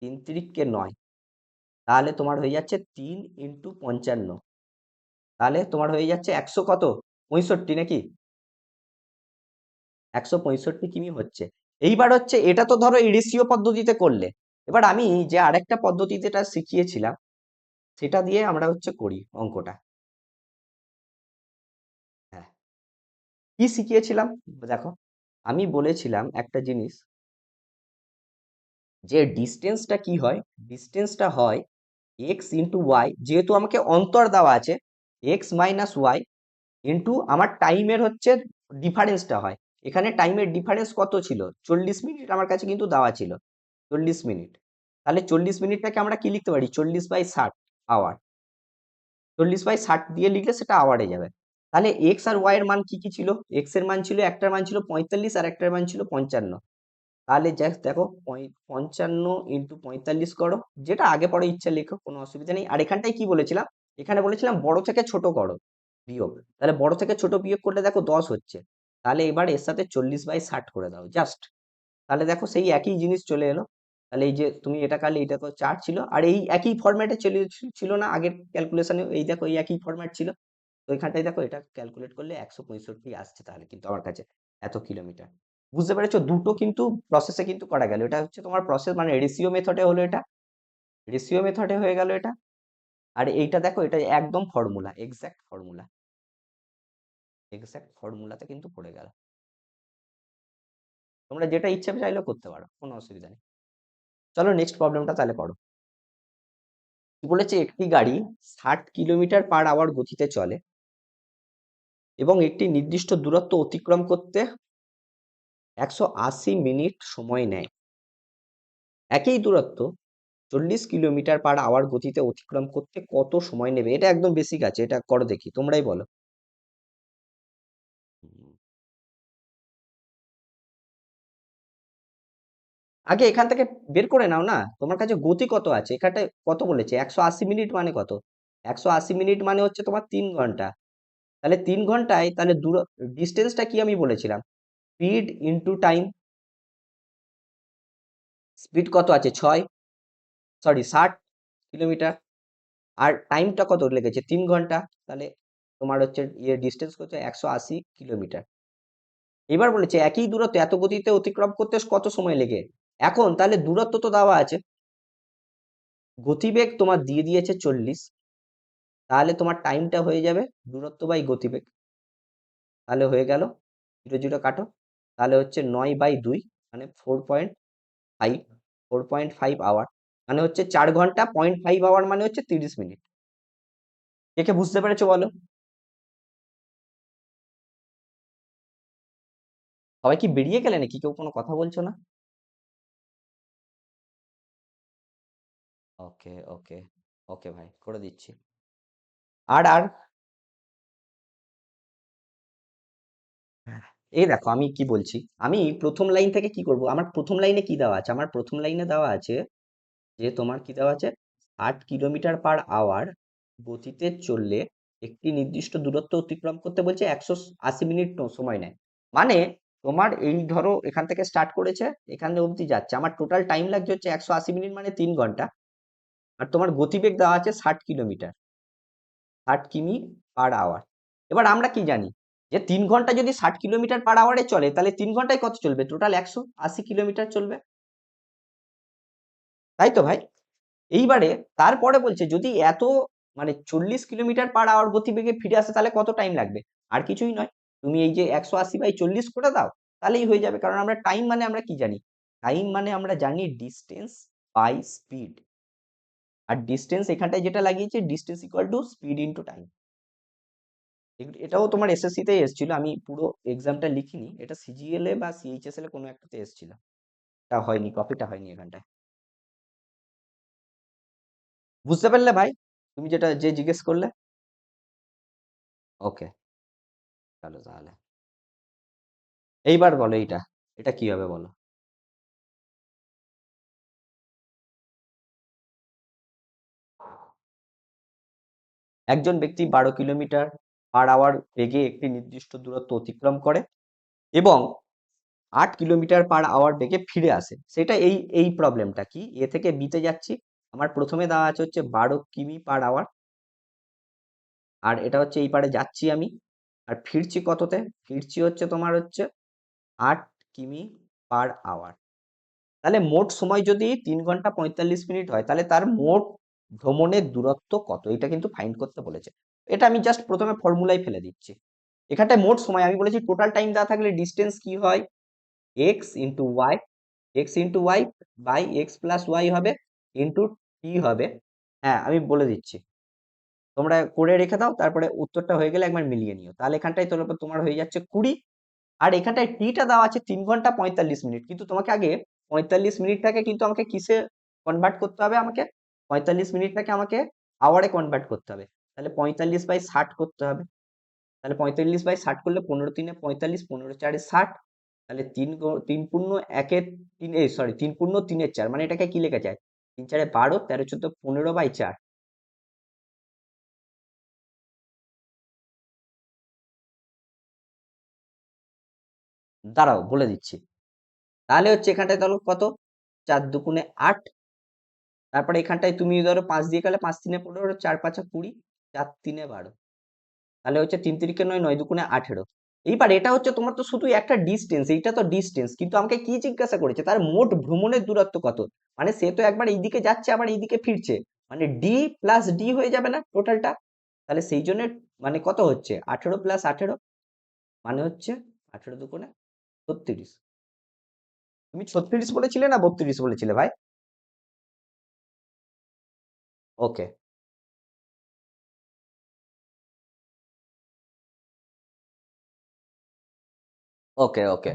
3 3 9, তাহলে তোমার হয়ে যাচ্ছে 3 × 55। তাহলে তোমার হয়ে যাচ্ছে 100 কত? 65 নাকি? 165 কিমি হচ্ছে। এইবার হচ্ছে এটা তো ধরো ইরিসীয় পদ্ধতিতে করলে। এবার আমি যে আরেকটা পদ্ধতিতে এটা শিখিয়েছিলাম, সেটা দিয়ে আমরা হচ্ছে করি অঙ্কটা। হ্যাঁ, কি শিখিয়েছিলাম দেখো, আমি বলেছিলাম একটা জিনিস, যে ডিস্টেন্সটা কি হয়? ডিস্টেন্সটা হয় x × y, যেহেতু আমাকে অন্তর দেওয়া আছে, x - y ইন্টু আমার টাইমের হচ্ছে ডিফারেন্সটা হয়। এখানে টাইমের ডিফারেন্স কত ছিল? 40 মিনিট আমার কাছে কিন্তু দেওয়া ছিল, 40 মিনিট। তাহলে 40 মিনিটটাকে আমরা কি লিখতে পারি? 40/60 আওয়ার। 40/60 দিয়ে লিখলে সেটা আওয়ারে যাবে। তাহলে এক্স আর ওয়াই এর মান কি কি ছিল? এক্স এর মান ছিল, একটার মান ছিল 45 আর একটার মান ছিল 55। তাহলে জাস্ট দেখো 55 × 45 করো, যেটা আগে পরে ইচ্ছা লেখো, কোনো অসুবিধা নেই। আর এখানটায় কি বলেছিলাম? এখানে বলেছিলাম বড় থেকে ছোট করো, বিয়োগ। তাহলে বড় থেকে ছোট বিয়োগ করলে দেখো 10 হচ্ছে। তাহলে এবার এর সাথে 40/60 করে দাও জাস্ট। তাহলে দেখো সেই একই জিনিস চলে এলো। তাহলে এই যে তুমি এটা কাটলে, এটা তো 4 ছিল, আর এই একই ফরম্যাটে ছিল না আগের ক্যালকুলেশনে? এই দেখো এই একই ফরম্যাট ছিল। তো এখানটায় দেখো এটা ক্যালকুলেট করলে 165 আসছে, তাহলে কিন্তু আমার কাছে এত কিলোমিটার। বুঝতে পেরেছো? দুটো কিন্তু প্রসেসে কিন্তু করা গেল। এটা হচ্ছে তোমার প্রসেস মানে রেশিও মেথডে হলো, এটা রেশিও মেথডে হয়ে গেল এটা। আর এইটা দেখো, এটা একদম ফর্মুলা, এক্সাক্ট ফর্মুলাতে কিন্তু পড়ে গেল। তোমরা যেটা ইচ্ছা চাইলেও করতে পারো, কোনো অসুবিধা নেই। চলো নেক্সট প্রবলেমটা তাহলে করো। কি বলেছে? একটি গাড়ি 60 কিলোমিটার/আওয়ার গতিতে চলে এবং একটি নির্দিষ্ট দূরত্ব অতিক্রম করতে 180 মিনিট সময় নেয়। একই দূরত্ব 40 কিলোমিটার/আওয়ার গতিতে অতিক্রম করতে কত সময় নেবে? এটা একদম বেসিক আছে, এটা করো দেখি, তোমরাই বলো। হুম, আগে এখান থেকে বের করে নাও না, তোমার কাছে গতি কত আছে? এখানটায় কত বলেছে? 180 মিনিট মানে কত? 180 মিনিট মানে হচ্ছে তোমার 3 ঘন্টা। তাহলে 3 ঘন্টায়, তাহলে ডিস্টেন্সটা কি আমি বলেছিলাম? Speed into time. স্পিড কত আছে? 60 কিলোমিটার। আর টাইমটা কত লেগেছে? 3 ঘন্টা। তাহলে তোমার হচ্ছে ডিস্টেন্স হচ্ছে 180 কিলোমিটার। এবার বলেছে একই দূরত্ব এত গতিতে অতিক্রম করতে কত সময় লেগে। এখন তাহলে দূরত্ব তো দেওয়া আছে, গতিবেগ তোমার দিয়ে দিয়েছে 40, তাহলে তোমার টাইমটা হয়ে যাবে দূরত্ব বাই গতিবেগ। তাহলে হয়ে গেল, 0 0 কাটো, তাহলে হচ্ছে 9/2 মানে 4.5, 4.5 আওয়ার, মানে হচ্ছে 4 ঘন্টা 0.5 আওয়ার মানে হচ্ছে 30 মিনিট। কে কে বুঝতে পেরেছো বলো? সবাই কি বেরিয়ে গেলে নাকি? কেউ কোনো কথা বলছো না? ওকে ওকে, ওকে ভাই, করে দিচ্ছি। আর আর এই দেখো আমি কি বলছি। আমি প্রথম লাইন থেকে কি করব? আমার প্রথম লাইনে কি দেওয়া আছে? আমার প্রথম লাইনে দেওয়া আছে যে তোমার কি দেওয়া আছে? 8 কিলোমিটার/আওয়ার গতিতে চললে একটি নির্দিষ্ট দূরত্ব অতিক্রম করতে বলছে 180 মিনিট সময় নেয়। মানে তোমার এই ধরো এখান থেকে স্টার্ট করেছে, এখানে অবধি যাচ্ছে, আমার টোটাল টাইম লাগছে হচ্ছে 180 মিনিট মানে 3 ঘন্টা। আর তোমার গতিবেগ দেওয়া আছে 60 কিলোমিটার, 60 কিমি পার আওয়ার। এবার আমরা কি জানি? যে 3 ঘন্টা যদি 60 কিলোমিটার/আওয়ারে চলে, তাহলে 3 ঘন্টায় কত চলবে? টোটাল 180 কিলোমিটার চলবে। তাই তো ভাই? এইবারে তারপরে বলছে যদি এত মানে 40 কিলোমিটার/আওয়ার গতিবেগে ফিরে আসে, তাহলে কত টাইম লাগবে? আর কিছুই নয়, তুমি এই যে 180/40 করে দাও, তাহলেই হয়ে যাবে। কারণ আমরা টাইম মানে আমরা কি জানি? টাইম মানে আমরা জানি ডিস্টেন্স বাই স্পিড। আর ডিস্টেন্স এখানটায় যেটা লাগিয়েছে, distance equal to speed into time. এটাও তোমার এসএসসি তেই এসেছিল, আমি পুরো এক্সামটা লিখিনি, এটা সিজিএল এ বা সিএইচএসএল এ কোনো একটাতে এসেছিল। এটা হয়নি, কপিটা হয়নি এখানটায়। বুঝতে পারলে ভাই, তুমি যেটা যে জিজ্ঞেস করলে? ওকে, চলো তাহলে এইবার বলো এইটা, এটা কি হবে বলো? একজন ব্যক্তি 12 কিলোমিটার/আওয়ার বেগে একটি নির্দিষ্ট দূরত্ব অতিক্রম করে এবং 8 কিলোমিটার/আওয়ার বেগে ফিরে আসে। সেটা এই এই প্রবলেমটা কি, এ থেকে বিতে যাচ্ছি, আমার প্রথমে দেওয়া আছে হচ্ছে 12 কিমি/আওয়ার, আর এটা হচ্ছে এই পারে যাচ্ছি আমি, আর ফিরছি কততে? ফিরছি হচ্ছে তোমার হচ্ছে 8 কিমি/আওয়ার। তাহলে মোট সময় যদি 3 ঘন্টা 45 মিনিট হয়, তাহলে তার মোট ভ্রমণের দূরত্ব কত? এটা কিন্তু ফাইন্ড করতে বলেছে। এটা আমি জাস্ট প্রথমে ফর্মুলাই ফেলে দিচ্ছি। এখানটায় মোট সময় আমি বলেছি, টোটাল টাইম দেওয়া থাকলে ডিস্টেন্স কি হয়? X into y, x into y by x plus y হবে, ইন্টু টি হবে। হ্যাঁ, আমি বলে দিচ্ছি, তোমরা করে রেখে দাও, তারপরে উত্তরটা হয়ে গেলে একবার মিলিয়ে নিও। তাহলে এখানটায় তোমার হয়ে যাচ্ছে 20। আর এখানটায় টিটা দেওয়া আছে 3 ঘন্টা 45 মিনিট, কিন্তু তোমাকে আগে 45 মিনিটটাকে কিন্তু আমাকে কিসে কনভার্ট করতে হবে? আমাকে 45 মিনিটটাকে আমাকে আওয়ারে কনভার্ট করতে হবে। তাহলে 45/60 করতে হবে। তাহলে 45/60 করলে 15 × 3 = 45, 15 × 4 = 60। তাহলে 3 পূর্ণ 3 এর 4, মানে এটাকে কি লেখা যায়? 3 × 4 = 12, 13, 14, 15/4। দাঁড়াও বলে দিচ্ছি। তাহলে হচ্ছে এখানটায় ধরো কত? 4 × 2 = 8। তারপরে এখানটায় তুমি ধরো 5 দিয়ে গেলে, 5 × 3 = 15, 4 × 5 = 20, 4 × 3 = 12। তাহলে হচ্ছে 3 × 3 = 9, 9 × 2 = 18। এইবার এটা হচ্ছে তোমার তো শুধু একটা ডিস্টেন্স, এইটা তো ডিস্টেন্স, কিন্তু আমাকে কি জিজ্ঞাসা করেছে? তার মোট ভ্রমণের দূরত্ব কত? মানে সে তো একবার এইদিকে যাচ্ছে, আবার এইদিকে ফিরছে, মানে ডি প্লাস ডি হয়ে যাবে না টোটালটা? তাহলে সেই জন্য মানে কত হচ্ছে? 18 + 18, মানে হচ্ছে 18 × 2 = 36। তুমি 36 বলেছিলে না 32 বলেছিলে ভাই? ওকে, ওকে, ওকে।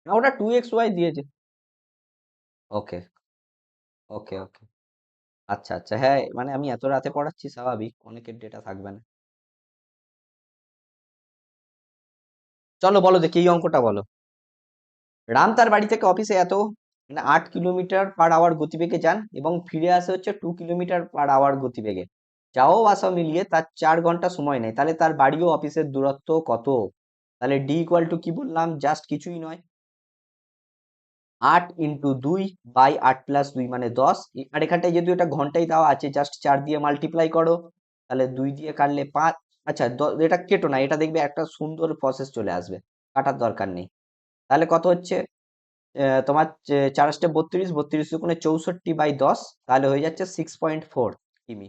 না, ওটা 2xy দিয়েছে। ওকে, ওকে, ওকে। আচ্ছা, আচ্ছা, হ্যাঁ, মানে আমি এত রাতে পড়াচ্ছি, স্বাভাবিক অনেকের ডেটা থাকবে না। চলো বলো দেখি এই অঙ্কটা বলো। রাম তার বাড়ি থেকে অফিসে মানে 8 কিলোমিটার/আওয়ার গতিবেগে যান এবং ফিরে আসে হচ্ছে 2 কিলোমিটার/আওয়ার গতিবেগে। যাওয়া ও আসা মিলিয়ে তার 4 ঘন্টা সময় নেয়, তাহলে তার বাড়ি ও অফিসের দূরত্ব কত? তাহলে ডি ইকুয়াল টু কি বললাম? জাস্ট কিছুই নয়, 8 × 2 / 8 + 2 মানে 10। আর এখানটায় যেহেতু এটা ঘন্টায় দেওয়া আছে, জাস্ট 4 দিয়ে মাল্টিপ্লাই করো, তাহলে 2 দিয়ে কাটলে 5। আচ্ছা, এটা কেটো না, এটা দেখবে একটা সুন্দর প্রসেস চলে আসবে, কাটার দরকার নেই। তাহলে কত হচ্ছে? তোমার 4 × 8 = 32, 32 × 64/10, তাহলে হয়ে যাচ্ছে 6.4 কিমি।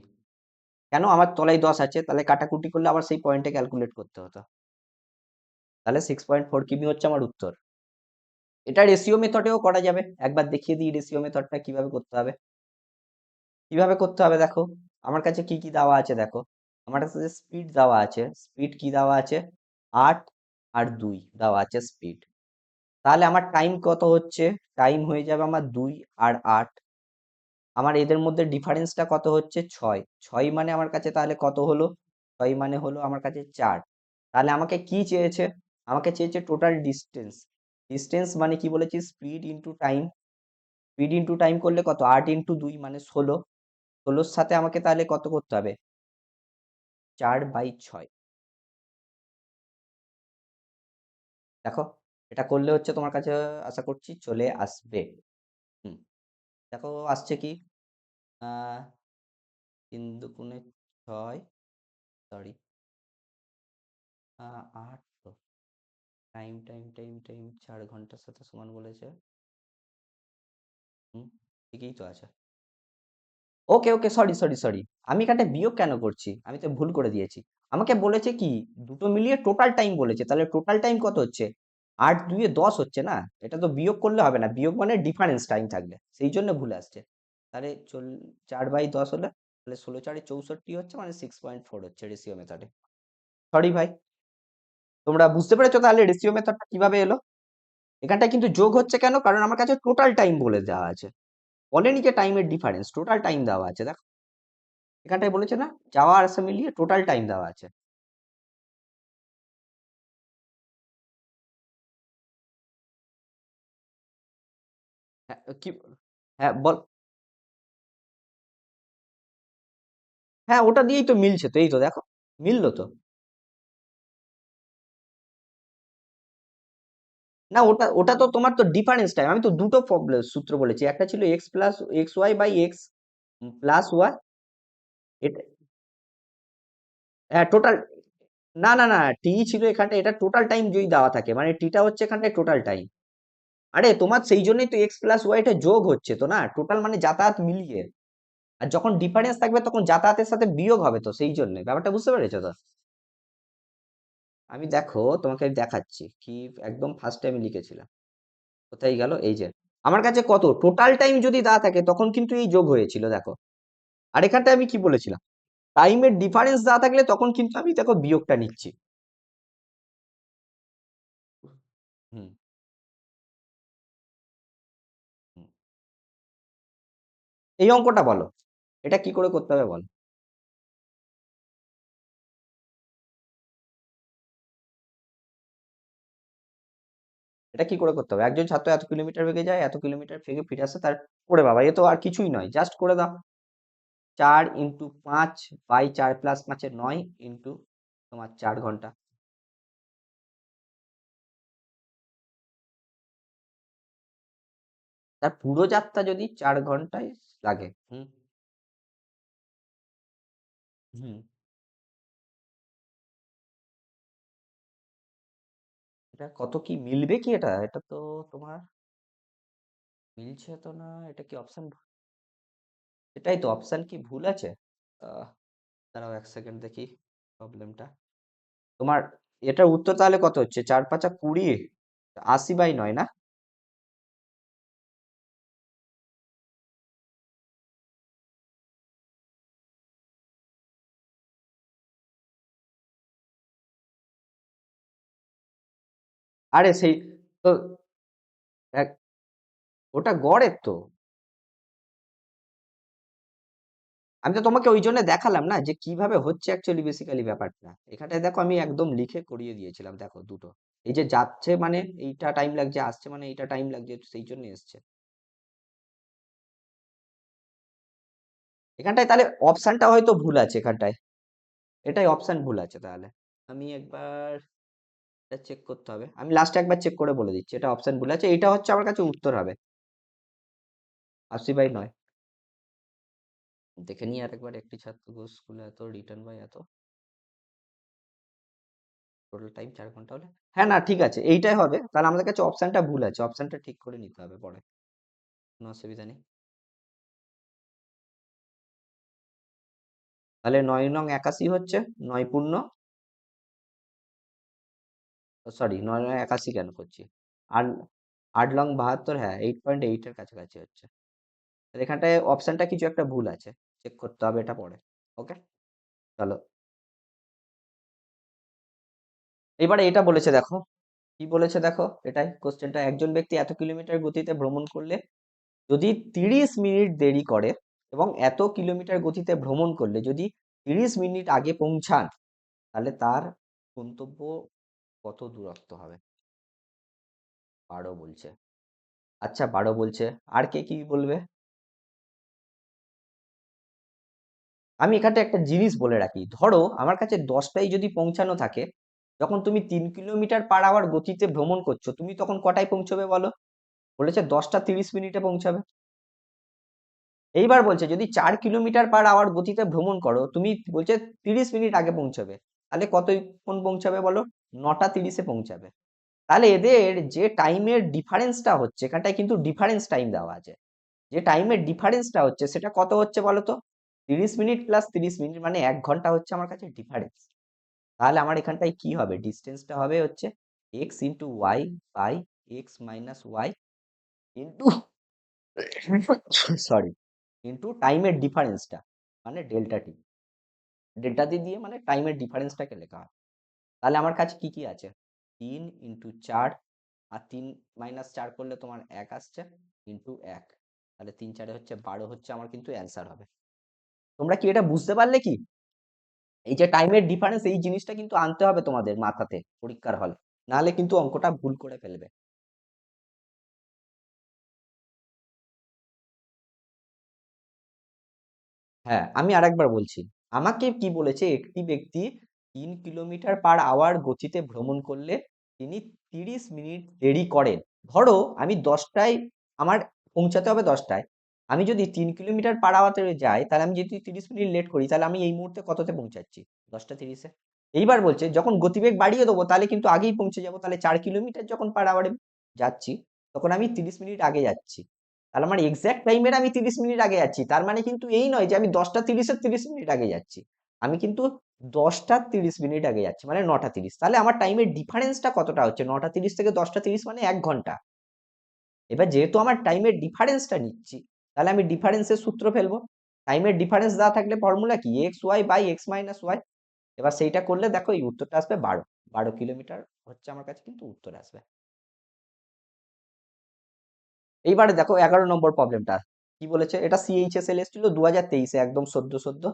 কেন? আমার তলায় 10 আছে, তাহলে কাটাকুটি করলে আবার সেই পয়েন্টে ক্যালকুলেট করতে হতো। তাহলে 6.4 কিমি হচ্ছে আমার উত্তর। এটা রেশিও মেথডেও করা যাবে, একবার দেখিয়ে দিই রেশিও মেথডটা কিভাবে করতে হবে। কিভাবে করতে হবে দেখো, আমার কাছে কি কি দেওয়া আছে দেখো। আমার কাছে স্পিড দেওয়া আছে, স্পিড কি দেওয়া আছে? 8 আর 2 দেওয়া আছে স্পিড। তাহলে আমার টাইম কত হচ্ছে? টাইম হয়ে যাবে আমার 2 আর 8। আমার এদের মধ্যে ডিফারেন্সটা কত হচ্ছে? 6। 6 মানে আমার কাছে তাহলে কত হলো? 6 মানে হলো আমার কাছে 4। তাহলে আমাকে কি চেয়েছে? আমাকে চেয়েছে টোটাল ডিস্টেন্স। ডিস্টেন্স মানে কি বলেছি? Speed into time. Speed into time করলে কত? 8 × 2 মানে 16। 16-র সাথে আমাকে তাহলে কত করতে হবে? 4/6। দেখো, এটা করলে হচ্ছে তোমার কাছে আশা করছি চলে আসবে। হুম, দেখো আসছে কি? 3 × 2 = 6, সরি, 8 তো টাইম টাইম টাইম টাইম 4 ঘন্টার সাথে সমান বলেছে। হুম, ঠিকই তো আছে। ওকে ওকে, সরি সরি সরি, আমি এখানটা বিয়োগ কেন করছি, আমি তো ভুল করে দিয়েছি। আমাকে বলেছে কি, দুটো মিলিয়ে টোটাল টাইম বলেছে, তাহলে টোটাল টাইম কত হচ্ছে? 8 2 10 হচ্ছে না। এটা তো বিয়োগ করলে হবে না, বিয়োগ মানে ডিফারেন্স টাইম থাকবে, সেই জন্য ভুল আসছে। তাহলে 4/10 হলে, তাহলে 16 4 64 হচ্ছে, মানে 6.4 হচ্ছে রেশিও মেথডে। সরি ভাই। তোমরা বুঝতে পেরেছো তাহলে রেশিও মেথডটা কিভাবে এলো? এখানটায় কিন্তু যোগ হচ্ছে কেন, কারণ আমার কাছে টোটাল টাইম বলে দেওয়া আছে, বলেনি যে টাইমের ডিফারেন্স, টোটাল টাইম দেওয়া আছে। দেখো এখানটায় বলেছে না, যাওয়া আর আসা মিলিয়ে টোটাল টাইম দেওয়া আছে। হ্যাঁ কি, হ্যাঁ বল। হ্যাঁ ওটা দিয়েই তো মিলছে, তো এই তো দেখো, মিললো তো। না ওটা ওটা তো তোমার তো ডিফারেন্স টাইম, আমি তো দুটো সূত্র বলেছি, একটা ছিল x+xy/x +y। এটা, হ্যাঁ টোটাল, না না না, টি ছিল এখানটা, এটা টোটাল টাইম যদি দেওয়া থাকে, মানে টিটা হচ্ছে এখানটায় টোটাল টাইম। আরে তোমার সেই জন্যই তো x+y যোগ হচ্ছে তো, না টোটাল মানে যাতায়াত মিলিয়ে। আর যখন ডিফারেন্স থাকবে তখন যাতায়াতের সাথে বিয়োগ হবে, তো সেই জন্য ব্যাপারটা বুঝতে পেরেছো তো? আমি দেখো তোমাকে দেখাচ্ছি কি, একদম ফার্স্টে আমি লিখেছিলাম, কোথায় গেল, এই যে আমার কাছে কত টোটাল টাইম যদি দেওয়া থাকে তখন কিন্তু এই যোগ হয়েছিল দেখো। আর এখানটায় আমি কি বলেছিলাম, টাইমের ডিফারেন্স দেওয়া থাকলে তখন কিন্তু আমি দেখো বিয়োগটা নিচ্ছি। হুম হুম। এই অঙ্কটা বলো, এটা কি করে করতে হবে বলো। এটা কি করে করতে হবে, একজন ছাত্র এত কিলোমিটার বেগে যায়, এত কিলোমিটার বেগে ফিরে আসে তার, ওরে বাবা এ তো আর কিছুই নয়, জাস্ট করে দাও। 4 × 5/4 + 5 এর 9 ইন্টু তোমার 4 ঘন্টা। তার পুরো যাত্রা যদি 4 ঘন্টায় লাগে। হুম হুম। এটা কত কি মিলবে কি, এটা এটা তো তোমার মিলছে তো না, এটা কি অপশন, এটাই তো অপশন কি ভুল আছে? আহ, দাঁড়াও 1 সেকেন্ড দেখি প্রবলেমটা। তোমার এটার উত্তর তাহলে কত হচ্ছে, 4 × 5 = 20, 80/9 না? আরে সেই তো, এক- ওটা গড়ের তো। আমি তো তোমাকে ওই জন্য দেখালাম না যে কিভাবে হচ্ছে অ্যাকচুয়ালি বেসিক্যালি ব্যাপারটা, এখানটায় দেখো আমি একদম লিখে করিয়ে দিয়েছিলাম, দেখো দুটো, এই যে যাচ্ছে মানে এইটা টাইম লাগছে, আসছে মানে এইটা টাইম লাগছে, সেই জন্য এসছে। এখানটায় তাহলে অপশনটা হয়তো ভুল আছে এখানটায়, এটাই অপশন ভুল আছে তাহলে। আমি একবার এটা চেক করতে হবে, আমি লাস্টে একবার চেক করে বলে দিচ্ছি, এটা অপশন ভুল আছে, এটা হচ্ছে আমার কাছে উত্তর হবে 80/9। দেখে নিই আরেকবার, একটি ছাত্র স্কুলে এত, রিটার্ন বাই এত, টোটাল টাইম 4 ঘন্টা হলে, হ্যাঁ না ঠিক আছে এইটাই হবে, তাহলে আমাদের কাছে অপশনটা ভুল আছে, অপশনটা ঠিক করে নিতে হবে পরে, কোনো অসুবিধা নেই। তাহলে 9 নং 81 হচ্ছে, 9 পূর্ণ, সরি 9 নং 81 কেন করছি, আর 8 লং 72, হ্যাঁ 8.8 এর কাছাকাছি হচ্ছে। তাহলে এখানটায় অপশনটা কিছু একটা ভুল আছে, চেক করতে হবে এটা পরে। ওকে, চলো এবারে এটা বলেছে দেখো, কি বলেছে দেখো, এটাই কোশ্চেনটা, একজন ব্যক্তি এত কিলোমিটার গতিতে ভ্রমণ করলে যদি 30 মিনিট দেরি করে, এবং এত কিলোমিটার গতিতে ভ্রমণ করলে যদি 30 মিনিট আগে পৌঁছান, তাহলে তার গন্তব্য কত দূরত্ব হবে? 12 বলছে। আচ্ছা 12 বলছে, আর কে কি বলবে? আমি এখানটা একটা জিনিস বলে রাখি, ধরো আমার কাছে 10টায় যদি পৌঁছানো থাকে, যখন তুমি 3 কিলোমিটার/আওয়ার গতিতে ভ্রমণ করছো, তুমি তখন কটায় পৌঁছবে বলো? বলেছে 10টা 30 মিনিটে পৌঁছাবে। এইবার বলছে যদি 4 কিলোমিটার/আওয়ার গতিতে ভ্রমণ করো, তুমি বলছে 30 মিনিট আগে পৌঁছবে। তাহলে কতক্ষণ পৌঁছাবে বলো? 9:30-এ পৌঁছাবে। তাহলে এদের যে টাইমের ডিফারেন্সটা হচ্ছে, এখানটায় কিন্তু ডিফারেন্স টাইম দেওয়া আছে, যে টাইমের ডিফারেন্সটা হচ্ছে সেটা কত হচ্ছে বলো তো? 30 মিনিট প্লাস 30 মিনিট মানে 1 ঘন্টা হচ্ছে আমার কাছে ডিফারেন্স। তাহলে আমার এখানটায় কি হবে? ডিস্টেন্সটা হবে হচ্ছে x into y by x minus y into sorry into টাইমের ডিফারেন্সটা মানে ডেল্টা টি। ডেল্টা টি দিয়ে মানে টাইমের ডিফারেন্সটাকে লেখা হয়। তাহলে আমার কাছে কি কি আছে? 3 × 4, আর 3 - 4 করলে তোমার 1 আসছে, ইন্টু 1, তাহলে 3 × 4 হচ্ছে 12 হচ্ছে আমার কিন্তু অ্যান্সার হবে। তোমরা কি এটা বুঝতে পারলে কি? এই যে টাইমের ডিফারেন্স, এই জিনিসটা কিন্তু আনতে হবে তোমাদের মাথাতে পরীক্ষার হলে, নাহলে কিন্তু অঙ্কটা ভুল করে ফেলবে। হ্যাঁ, আমি আরেকবার বলছি। আমাকে কি বলেছে? একটি ব্যক্তি 3 কিলোমিটার/আওয়ার গতিতে ভ্রমণ করলে তিনি 30 মিনিট দেরি করেন। ধরো আমি 10টায়, আমার পৌঁছাতে হবে 10টায়। আমি যদি 3 কিলোমিটার/আওয়ারে যাই, তাহলে আমি যদি 30 মিনিট লেট করি, তাহলে আমি এই মুহূর্তে কততে পৌঁছাচ্ছি? 10টা 30-এ। এইবার বলছে যখন গতিবেগ বাড়িয়ে দেবো তাহলে কিন্তু আগেই পৌঁছে যাবো। তাহলে 4 কিলোমিটার যখন পার আওয়ারে যাচ্ছি, তখন আমি 30 মিনিট আগে যাচ্ছি। তাহলে আমার এক্সাক্ট টাইমের আমি 30 মিনিট আগে যাচ্ছি। তার মানে কিন্তু এই নয় যে আমি 10টা 30-এর 30 মিনিট আগে যাচ্ছি। আমি কিন্তু 10টা 30 মিনিট আগে যাচ্ছি, মানে 9টা 30। তাহলে আমার টাইমের ডিফারেন্সটা কতটা হচ্ছে? 9টা 30 থেকে 10টা 30 মানে 1 ঘন্টা। এবার যেহেতু আমার টাইমের ডিফারেন্সটা নিচ্ছি, তাহলে আমি ডিফারেন্সের সূত্র ফেলবো। টাইমের ডিফারেন্স দেওয়া থাকলে ফর্মুলা কি? X Y by x minus y. এবার সেইটা করলে দেখো এই উত্তরটা আসবে 12। 12 কিলোমিটার হচ্ছে আমার কাছে কিন্তু উত্তর আসবে। এইবারে দেখো 11 নম্বর প্রবলেমটা কি বলেছে? এটা সিএইচএসএল এসেছিল 2023-এ, একদম সদ্য সদ্য।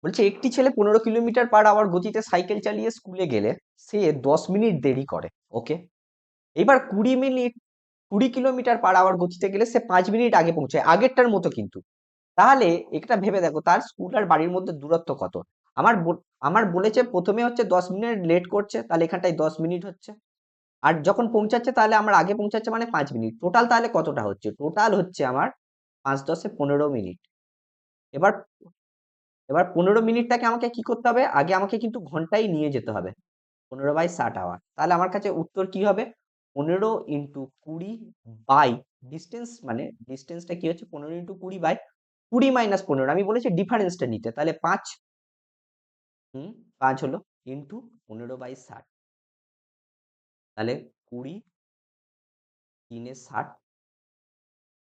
বলছে একটি ছেলে 15 কিলোমিটার/আওয়ার গতিতে সাইকেল চালিয়ে স্কুলে গেলে সে 10 মিনিট দেরি করে। ওকে। এবার 20 কিলোমিটার/আওয়ার গতিতে গেলে সে 5 মিনিট আগে পৌঁছায়, আগেরটার মতো কিন্তু। তাহলে এটা ভেবে দেখো তার স্কুল আর বাড়ির মধ্যে দূরত্ব কত? আমার বলেছে প্রথমে হচ্ছে 10 মিনিট লেট করছে, তাহলে এখানটায় 10 মিনিট হচ্ছে। আর যখন পৌঁছাচ্ছে তাহলে আমার আগে পৌঁছাচ্ছে মানে 5 মিনিট। টোটাল তাহলে কতটা হচ্ছে? টোটাল হচ্ছে আমার 5 × 10 = 15 মিনিট। এবার এবার 15 মিনিটটাকে আমাকে কি করতে হবে? আগে আমাকে কিন্তু ঘন্টায় নিয়ে যেতে হবে। 15/60 আওয়ার। তাহলে আমার কাছে উত্তর কি হবে? 15 × 20 বাই ডিস্টেন্স, মানে ডিস্টেন্সটা কি হচ্ছে? 15 × 20 বাই 20 - 15। আমি বলেছি ডিফারেন্সটা নিতে, তাহলে 5, 5 হলো ইন্টু 15/60। তাহলে 20, 3 × 60,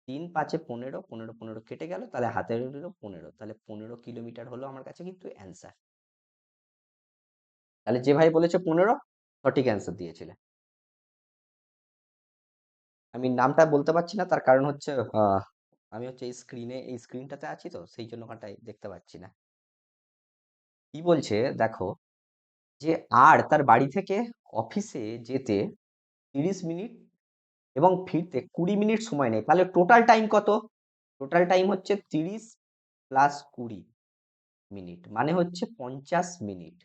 3 × 5 = 15, 15 15 কেটে গেল, তাহলে হাতে রইল 15। তাহলে 15 কিলোমিটার হলো আমার কাছে কিন্তু অ্যান্সার। তাহলে যে ভাই বলেছে 15 সঠিক অ্যান্সার দিয়েছিলে। আমি নামটা বলতে পারছি না, তার কারণ হচ্ছে আমি হচ্ছে এই স্ক্রিনটাতে আছি, তো সেই জন্য ওখানটায় দেখতে পাচ্ছি না। কি বলছে দেখো, যে আর তার বাড়ি থেকে অফিসে যেতে 30 মিনিট এবং ফিরতে 20 মিনিট সময় নেই, তাহলে টোটাল টাইম কত? টোটাল টাইম হচ্ছে 30 + 20 মিনিট, মানে হচ্ছে 50 মিনিট।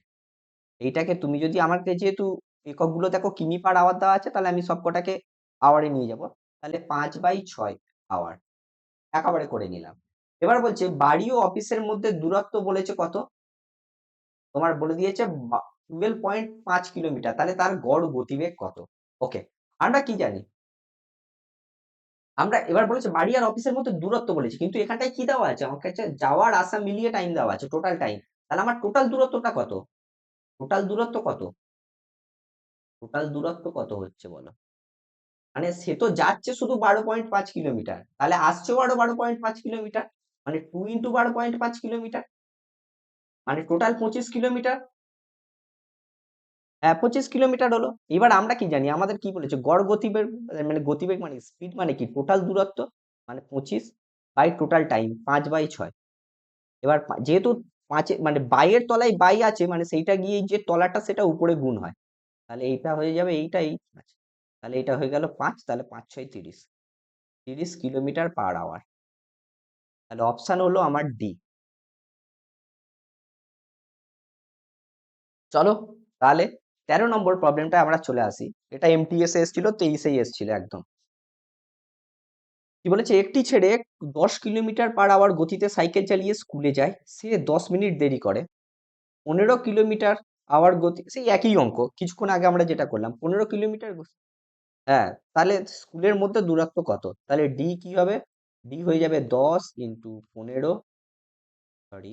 এইটাকে তুমি যদি আমাকে, যেহেতু এককগুলো দেখো কিমি/আওয়ার দেওয়া আছে, তাহলে আমি সবকটাকে আওয়ারে নিয়ে যাব। তাহলে 5/6 আওয়ার একেবারে করে নিলাম। এবার বলছে বাড়ি ও অফিসের মধ্যে দূরত্ব বলেছে কত? তোমার বলে দিয়েছে 12.5 কিলোমিটার। তাহলে তার গড় গতিবেগ কত? ওকে। আমরা কি জানি? আমরা এবার বলেছে বাড়ি আর অফিসের মধ্যে দূরত্ব বলেছে, কিন্তু এখানটায় কি দেওয়া আছে? আমার কাছে যাওয়ার আসা মিলিয়ে টাইম দেওয়া আছে, টোটাল টাইম। তাহলে আমার টোটাল দূরত্বটা কত? টোটাল দূরত্ব কত? টোটাল দূরত্ব কত হচ্ছে বলো? মানে সে তো যাচ্ছে শুধু 12.5 কিলোমিটার, তাহলে আসছেও আরো 12.5 কিলোমিটার, মানে 2 × 12.5 কিলোমিটার, মানে টোটাল 25 কিলোমিটার। হ্যাঁ, 25 কিলোমিটার হলো। এবার আমরা কি জানি? আমাদের কি বলেছে? গড় গতিবেগ, মানে গতিবেগ মানে স্পিড মানে কি? টোটাল দূরত্ব মানে 25 বাই টোটাল টাইম 5/6। এবার যেহেতু 5 মানে বাইয়ের তলায় বাই আছে, মানে সেইটা গিয়ে এই যে তলাটা সেটা উপরে গুণ হয়, তাহলে এইটা হয়ে যাবে এইটাই। তাহলে এটা হয়ে গেল 5, তাহলে 5×6 = 30, 30 কিলোমিটার/আওয়ার। তাহলে অপশন হলো আমার ডি। চলো তাহলে 13 নম্বর প্রবলেমটা আমরা চলে আসি। এটা এমটিএস এ এসেছিল, 23-এই এসেছিল একদম। কি বলেছে? একটি ছেলে 10 কিলোমিটার/আওয়ার গতিতে সাইকেল চালিয়ে স্কুলে যায়, সে 10 মিনিট দেরি করে। 15 কিলোমিটার আওয়ার গতি, সেই একই অঙ্ক কিছুক্ষণ আগে আমরা যেটা করলাম, 15 কিলোমিটার। হ্যাঁ, তাহলে স্কুলের মধ্যে দূরত্ব কত? তাহলে ডি কি হবে? ডি হয়ে যাবে 10 × 15, সরি,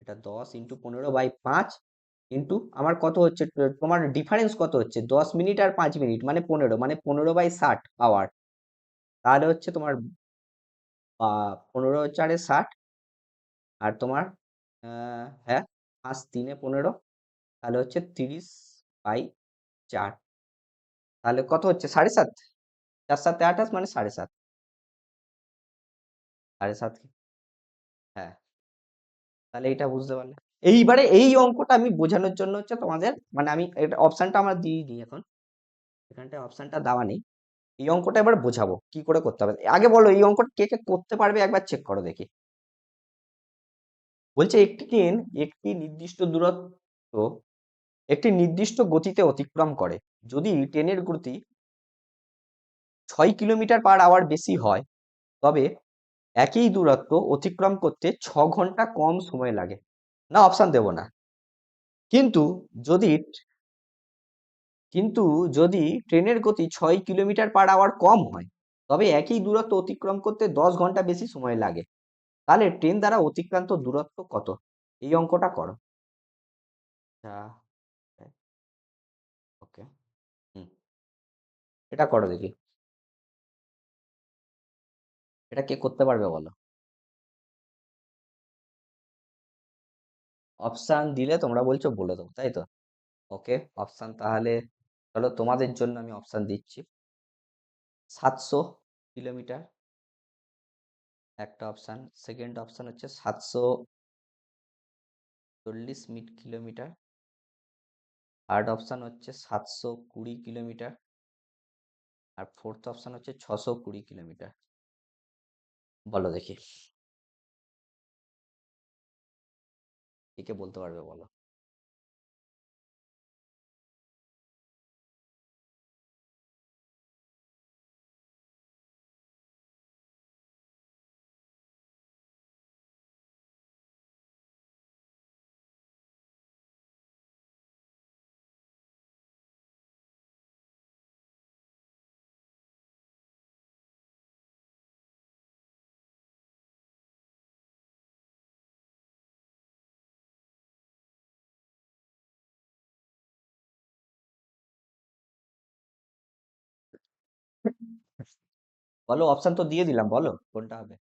এটা 10 × 15/5 ইন্টু আমার কত হচ্ছে, তোমার ডিফারেন্স কত হচ্ছে, 10 মিনিট আর 5 মিনিট মানে 15, মানে 15/60 আওয়ার। তাহলে হচ্ছে তোমার 15×4 = 60, আর তোমার হ্যাঁ, 5×3 = 15, তাহলে হচ্ছে 30/4। তাহলে কত হচ্ছে, 7.5, 4×7 = 28, মানে 7.5, 7.5। হ্যাঁ, তাহলে এটা বুঝতে পারলে। এইবারে এই অঙ্কটা আমি বোঝানোর জন্য হচ্ছে তোমাদের, মানে আমি এটা অপশনটা আমরা দিইনি এখন, এখানটায় অপশনটা দেওয়া নেই। এই অঙ্কটা এবার বোঝাবো কি করে করতে হবে। আগে বলো এই অঙ্কটা কে কে করতে পারবে, একবার চেক করো দেখি। বলছে একটি ট্রেন একটি নির্দিষ্ট গতিতে অতিক্রম করে। যদি ট্রেনের গতি 6 কিলোমিটার/আওয়ার বেশি হয়, তবে একই দূরত্ব অতিক্রম করতে 6 ঘন্টা কম সময় লাগে। না, অপশন দেব না। কিন্তু যদি কিন্তু যদি ট্রেনের গতি 6 কিলোমিটার/আওয়ার কম হয়, তবে একই দূরত্ব অতিক্রম করতে 10 ঘন্টা বেশি সময় লাগে। তাহলে ট্রেন দ্বারা অতিক্রান্ত দূরত্ব কত? এই অঙ্কটা করো। ওকে, হুম, এটা করো দেখি। এটা কে করতে পারবে বলো? অপশান দিলে তোমরা বলছো বলে দেবো, তাই তো? ওকে, অপশান তাহলে চলো তোমাদের জন্য আমি অপশান দিচ্ছি। 700 কিলোমিটার একটা অপশান, সেকেন্ড অপশান হচ্ছে 740 কিলোমিটার, থার্ড অপশান হচ্ছে 720 কিলোমিটার, আর ফোর্থ অপশান হচ্ছে 620 কিলোমিটার। বলো দেখি, কে কে বলতে পারবে বলো? বলো, অপশান তো দিয়ে দিলাম, বলো কোনটা হবে।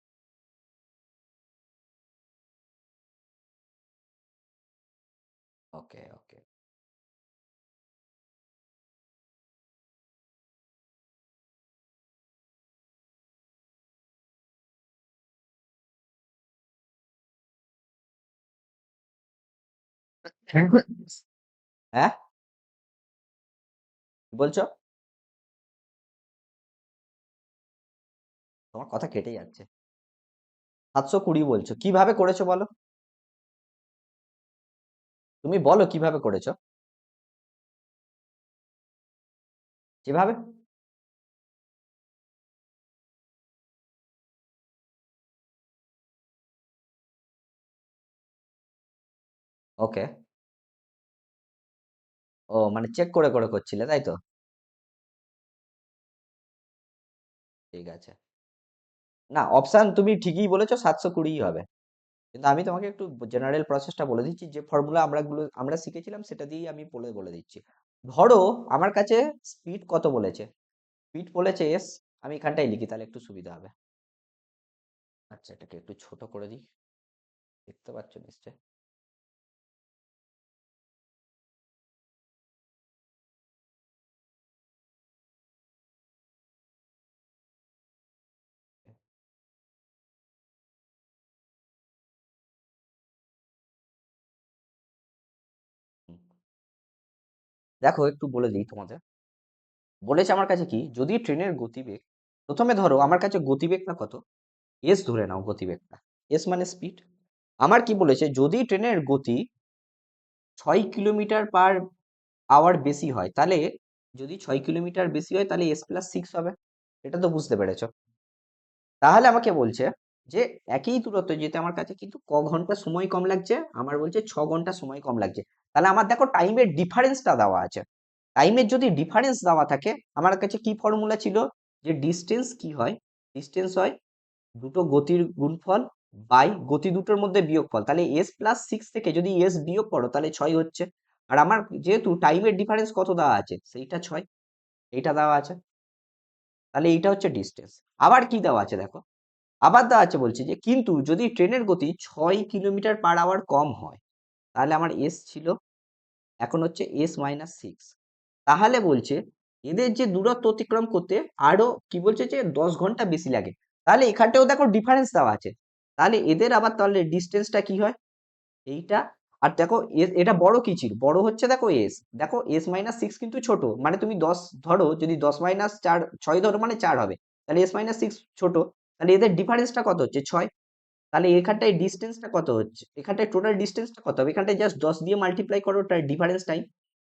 ওকে ওকে। হ্যাঁ, কি বলছো? তোমার কথা কেটে যাচ্ছে। 720 বলছো, কিভাবে করেছো বলো? তুমি বলো কিভাবে করেছো, কিভাবে? ওকে। ও, মানে চেক করে করে করছিলে, তাই তো? ঠিক আছে। না, অপশান তুমি ঠিকই বলেছো, 720 হবে। কিন্তু আমি তোমাকে একটু জেনারেল প্রসেসটা বলে দিচ্ছি, যে ফর্মুলা আমরা শিখেছিলাম সেটা দিয়েই আমি বলে বলে দিচ্ছি। ধরো আমার কাছে স্পিড কত বলেছে, স্পিড বলেছে এস, আমি এখানটাই লিখি তাহলে একটু সুবিধা হবে। আচ্ছা, এটাকে একটু ছোট করে দিই, দেখতে পাচ্ছ নিশ্চয়। হুম, দেখো একটু বলে দিই তোমাদের। বলেছে আমার কাছে কি, যদি ট্রেনের গতিবেগ, প্রথমে ধরো আমার কাছে গতিবেগটা কত, এস ধরে নাও গতিবেগটা, এস মানে স্পিড। আমার কি বলেছে, যদি ট্রেনের গতি 6 কিলোমিটার/আওয়ার বেশি হয়, তাহলে যদি 6 কিলোমিটার বেশি হয় তাহলে S+6 হবে। এটা তো বুঝতে পেরেছো? তাহলে আমাকে বলছে যে একই দূরত্ব যেতে আমার কাছে কিন্তু ক ঘন্টা সময় কম লাগছে, আমার বলছে 6 ঘন্টা সময় কম লাগছে। তাহলে আমার দেখো টাইমের ডিফারেন্সটা দেওয়া আছে। টাইমের যদি ডিফারেন্স দেওয়া থাকে, আমার কাছে কি ফর্মুলা ছিল, যে ডিস্টেন্স কি হয়, ডিস্টেন্স হয় দুটো গতির গুণফল বাই গতি দুটোর মধ্যে বিয়োগফল। তাহলে s+6 থেকে যদি s বিয়োগ করো তাহলে 6 হচ্ছে। আর আমার যেহেতু টাইমের ডিফারেন্স কত দেওয়া আছে, সেইটা 6, এইটা দেওয়া আছে। তাহলে এইটা হচ্ছে ডিস্টেন্স। আবার কি দেওয়া আছে দেখো, আবার দেওয়া আছে বলছে যে কিন্তু যদি ট্রেনের গতি 6 কিলোমিটার/আওয়ার কম হয়, তাহলে আমার s ছিল, এখন হচ্ছে s-6। তাহলে বলছে এদের যে দূরত্ব অতিক্রম করতে আরো কি বলছে যে 10 ঘন্টা বেশি লাগে। তাহলে এখানটাও দেখো ডিফারেন্স দেওয়া আছে। তাহলে এদের আবার তাহলে ডিস্টেন্সটা কি হয়, এইটা। আর দেখো এটা বড় কি ছিল, বড় হচ্ছে দেখো এস, দেখো s-6 কিন্তু ছোট, মানে তুমি 10 ধরো, যদি 10-4 6 ধরো মানে 4 হবে, তাহলে s-6 ছোট। তাহলে এদের ডিফারেন্সটা কত হচ্ছে, 6। তাহলে এখানটায় ডিস্টেন্সটা কত হচ্ছে, এখানটায় টোটাল ডিস্টেন্সটা কত হবে, এখানটায় জাস্ট 10 দিয়ে মাল্টিপ্লাই করো তার ডিফারেন্স টাইম।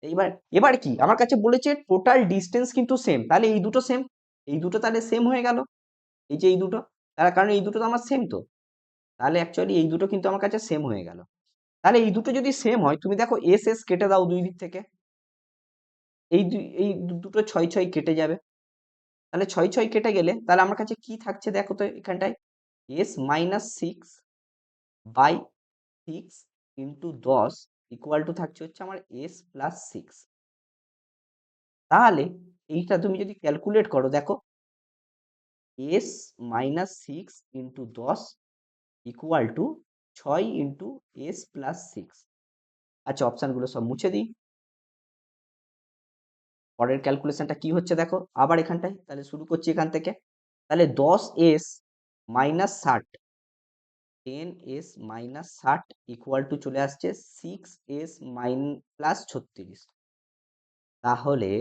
এইবার এবার কি আমার কাছে বলেছে টোটাল ডিস্টেন্স কিন্তু সেম, তাহলে এই দুটো সেম, এই দুটো তাহলে সেম হয়ে গেল, এই যে এই দুটো, তার কারণ এই দুটো তো আমার সেম তো, তাহলে অ্যাকচুয়ালি এই দুটো কিন্তু আমার কাছে সেম হয়ে গেল। তাহলে এই দুটো যদি সেম হয়, তুমি দেখো এস এস কেটে দাও দুই দিক থেকে, এই দুটো 6 6 কেটে যাবে। তাহলে 6 6 কেটে গেলে তাহলে আমার কাছে কি থাকছে দেখো তো এখানটায়, s-6/6 × 10 ইকুয়াল টু থাকছে হচ্ছে আমার s+6। তাহলে এইটা তুমি যদি ক্যালকুলেট করো দেখো, s-6 × 10 ইকুয়াল টু 6 × s+6। আচ্ছা, অপশানগুলো সব মুছে দিই। পরের ক্যালকুলেশনটা কি হচ্ছে দেখো, আবার এখানটায় তাহলে শুরু করছি এখান থেকে। তাহলে 10s-60, 10s-60 ইকুয়াল টু চলে আসছে 6s+36। তাহলে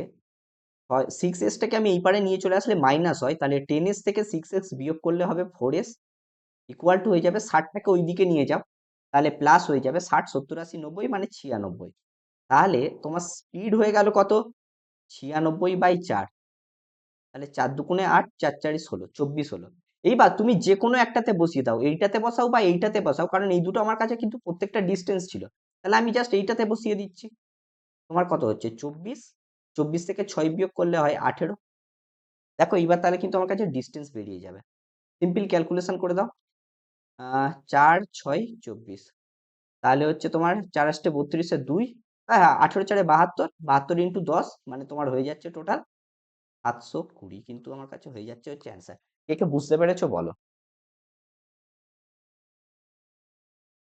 6s-টাকে আমি এই পারে নিয়ে চলে আসলে মাইনাস হয়, তাহলে 10s থেকে 6s বিয়োগ করলে হবে 4s ইকুয়াল টু হয়ে যাবে 60টাকে ওই দিকে নিয়ে যাও, তাহলে প্লাস হয়ে যাবে 60 70 80 90 মানে 96। তাহলে তোমার স্পিড হয়ে গেল কত, 96/4। তাহলে 4 × 2 = 8, 4 × 4 = 16, 24 হলো। এইবার তুমি যে কোনো একটাতে বসিয়ে দাও, এইটাতে বসাও বা এইটাতে বসাও, কারণ এই দুটো আমার কাছে কিন্তু প্রত্যেকটা ডিস্টেন্স ছিল। তাহলে আমি জাস্ট এইটাতে বসিয়ে দিচ্ছি। তোমার কত হচ্ছে 24, 24 থেকে 6 বিয়োগ করলে হয় 18। দেখো এইবার তাহলে কিন্তু আমার কাছে ডিস্টেন্স বেরিয়ে যাবে। সিম্পল ক্যালকুলেশন করে দাও, 4 6 24, তাহলে হচ্ছে তোমার 4 8 32 2, হ্যাঁ হ্যাঁ 18 4 72, 72 × 10 মানে তোমার হয়ে যাচ্ছে টোটাল 720, কিন্তু আমার কাছে হয়ে যাচ্ছে হচ্ছে অ্যান্সার। কে কে বুঝতে পেরেছো বলো।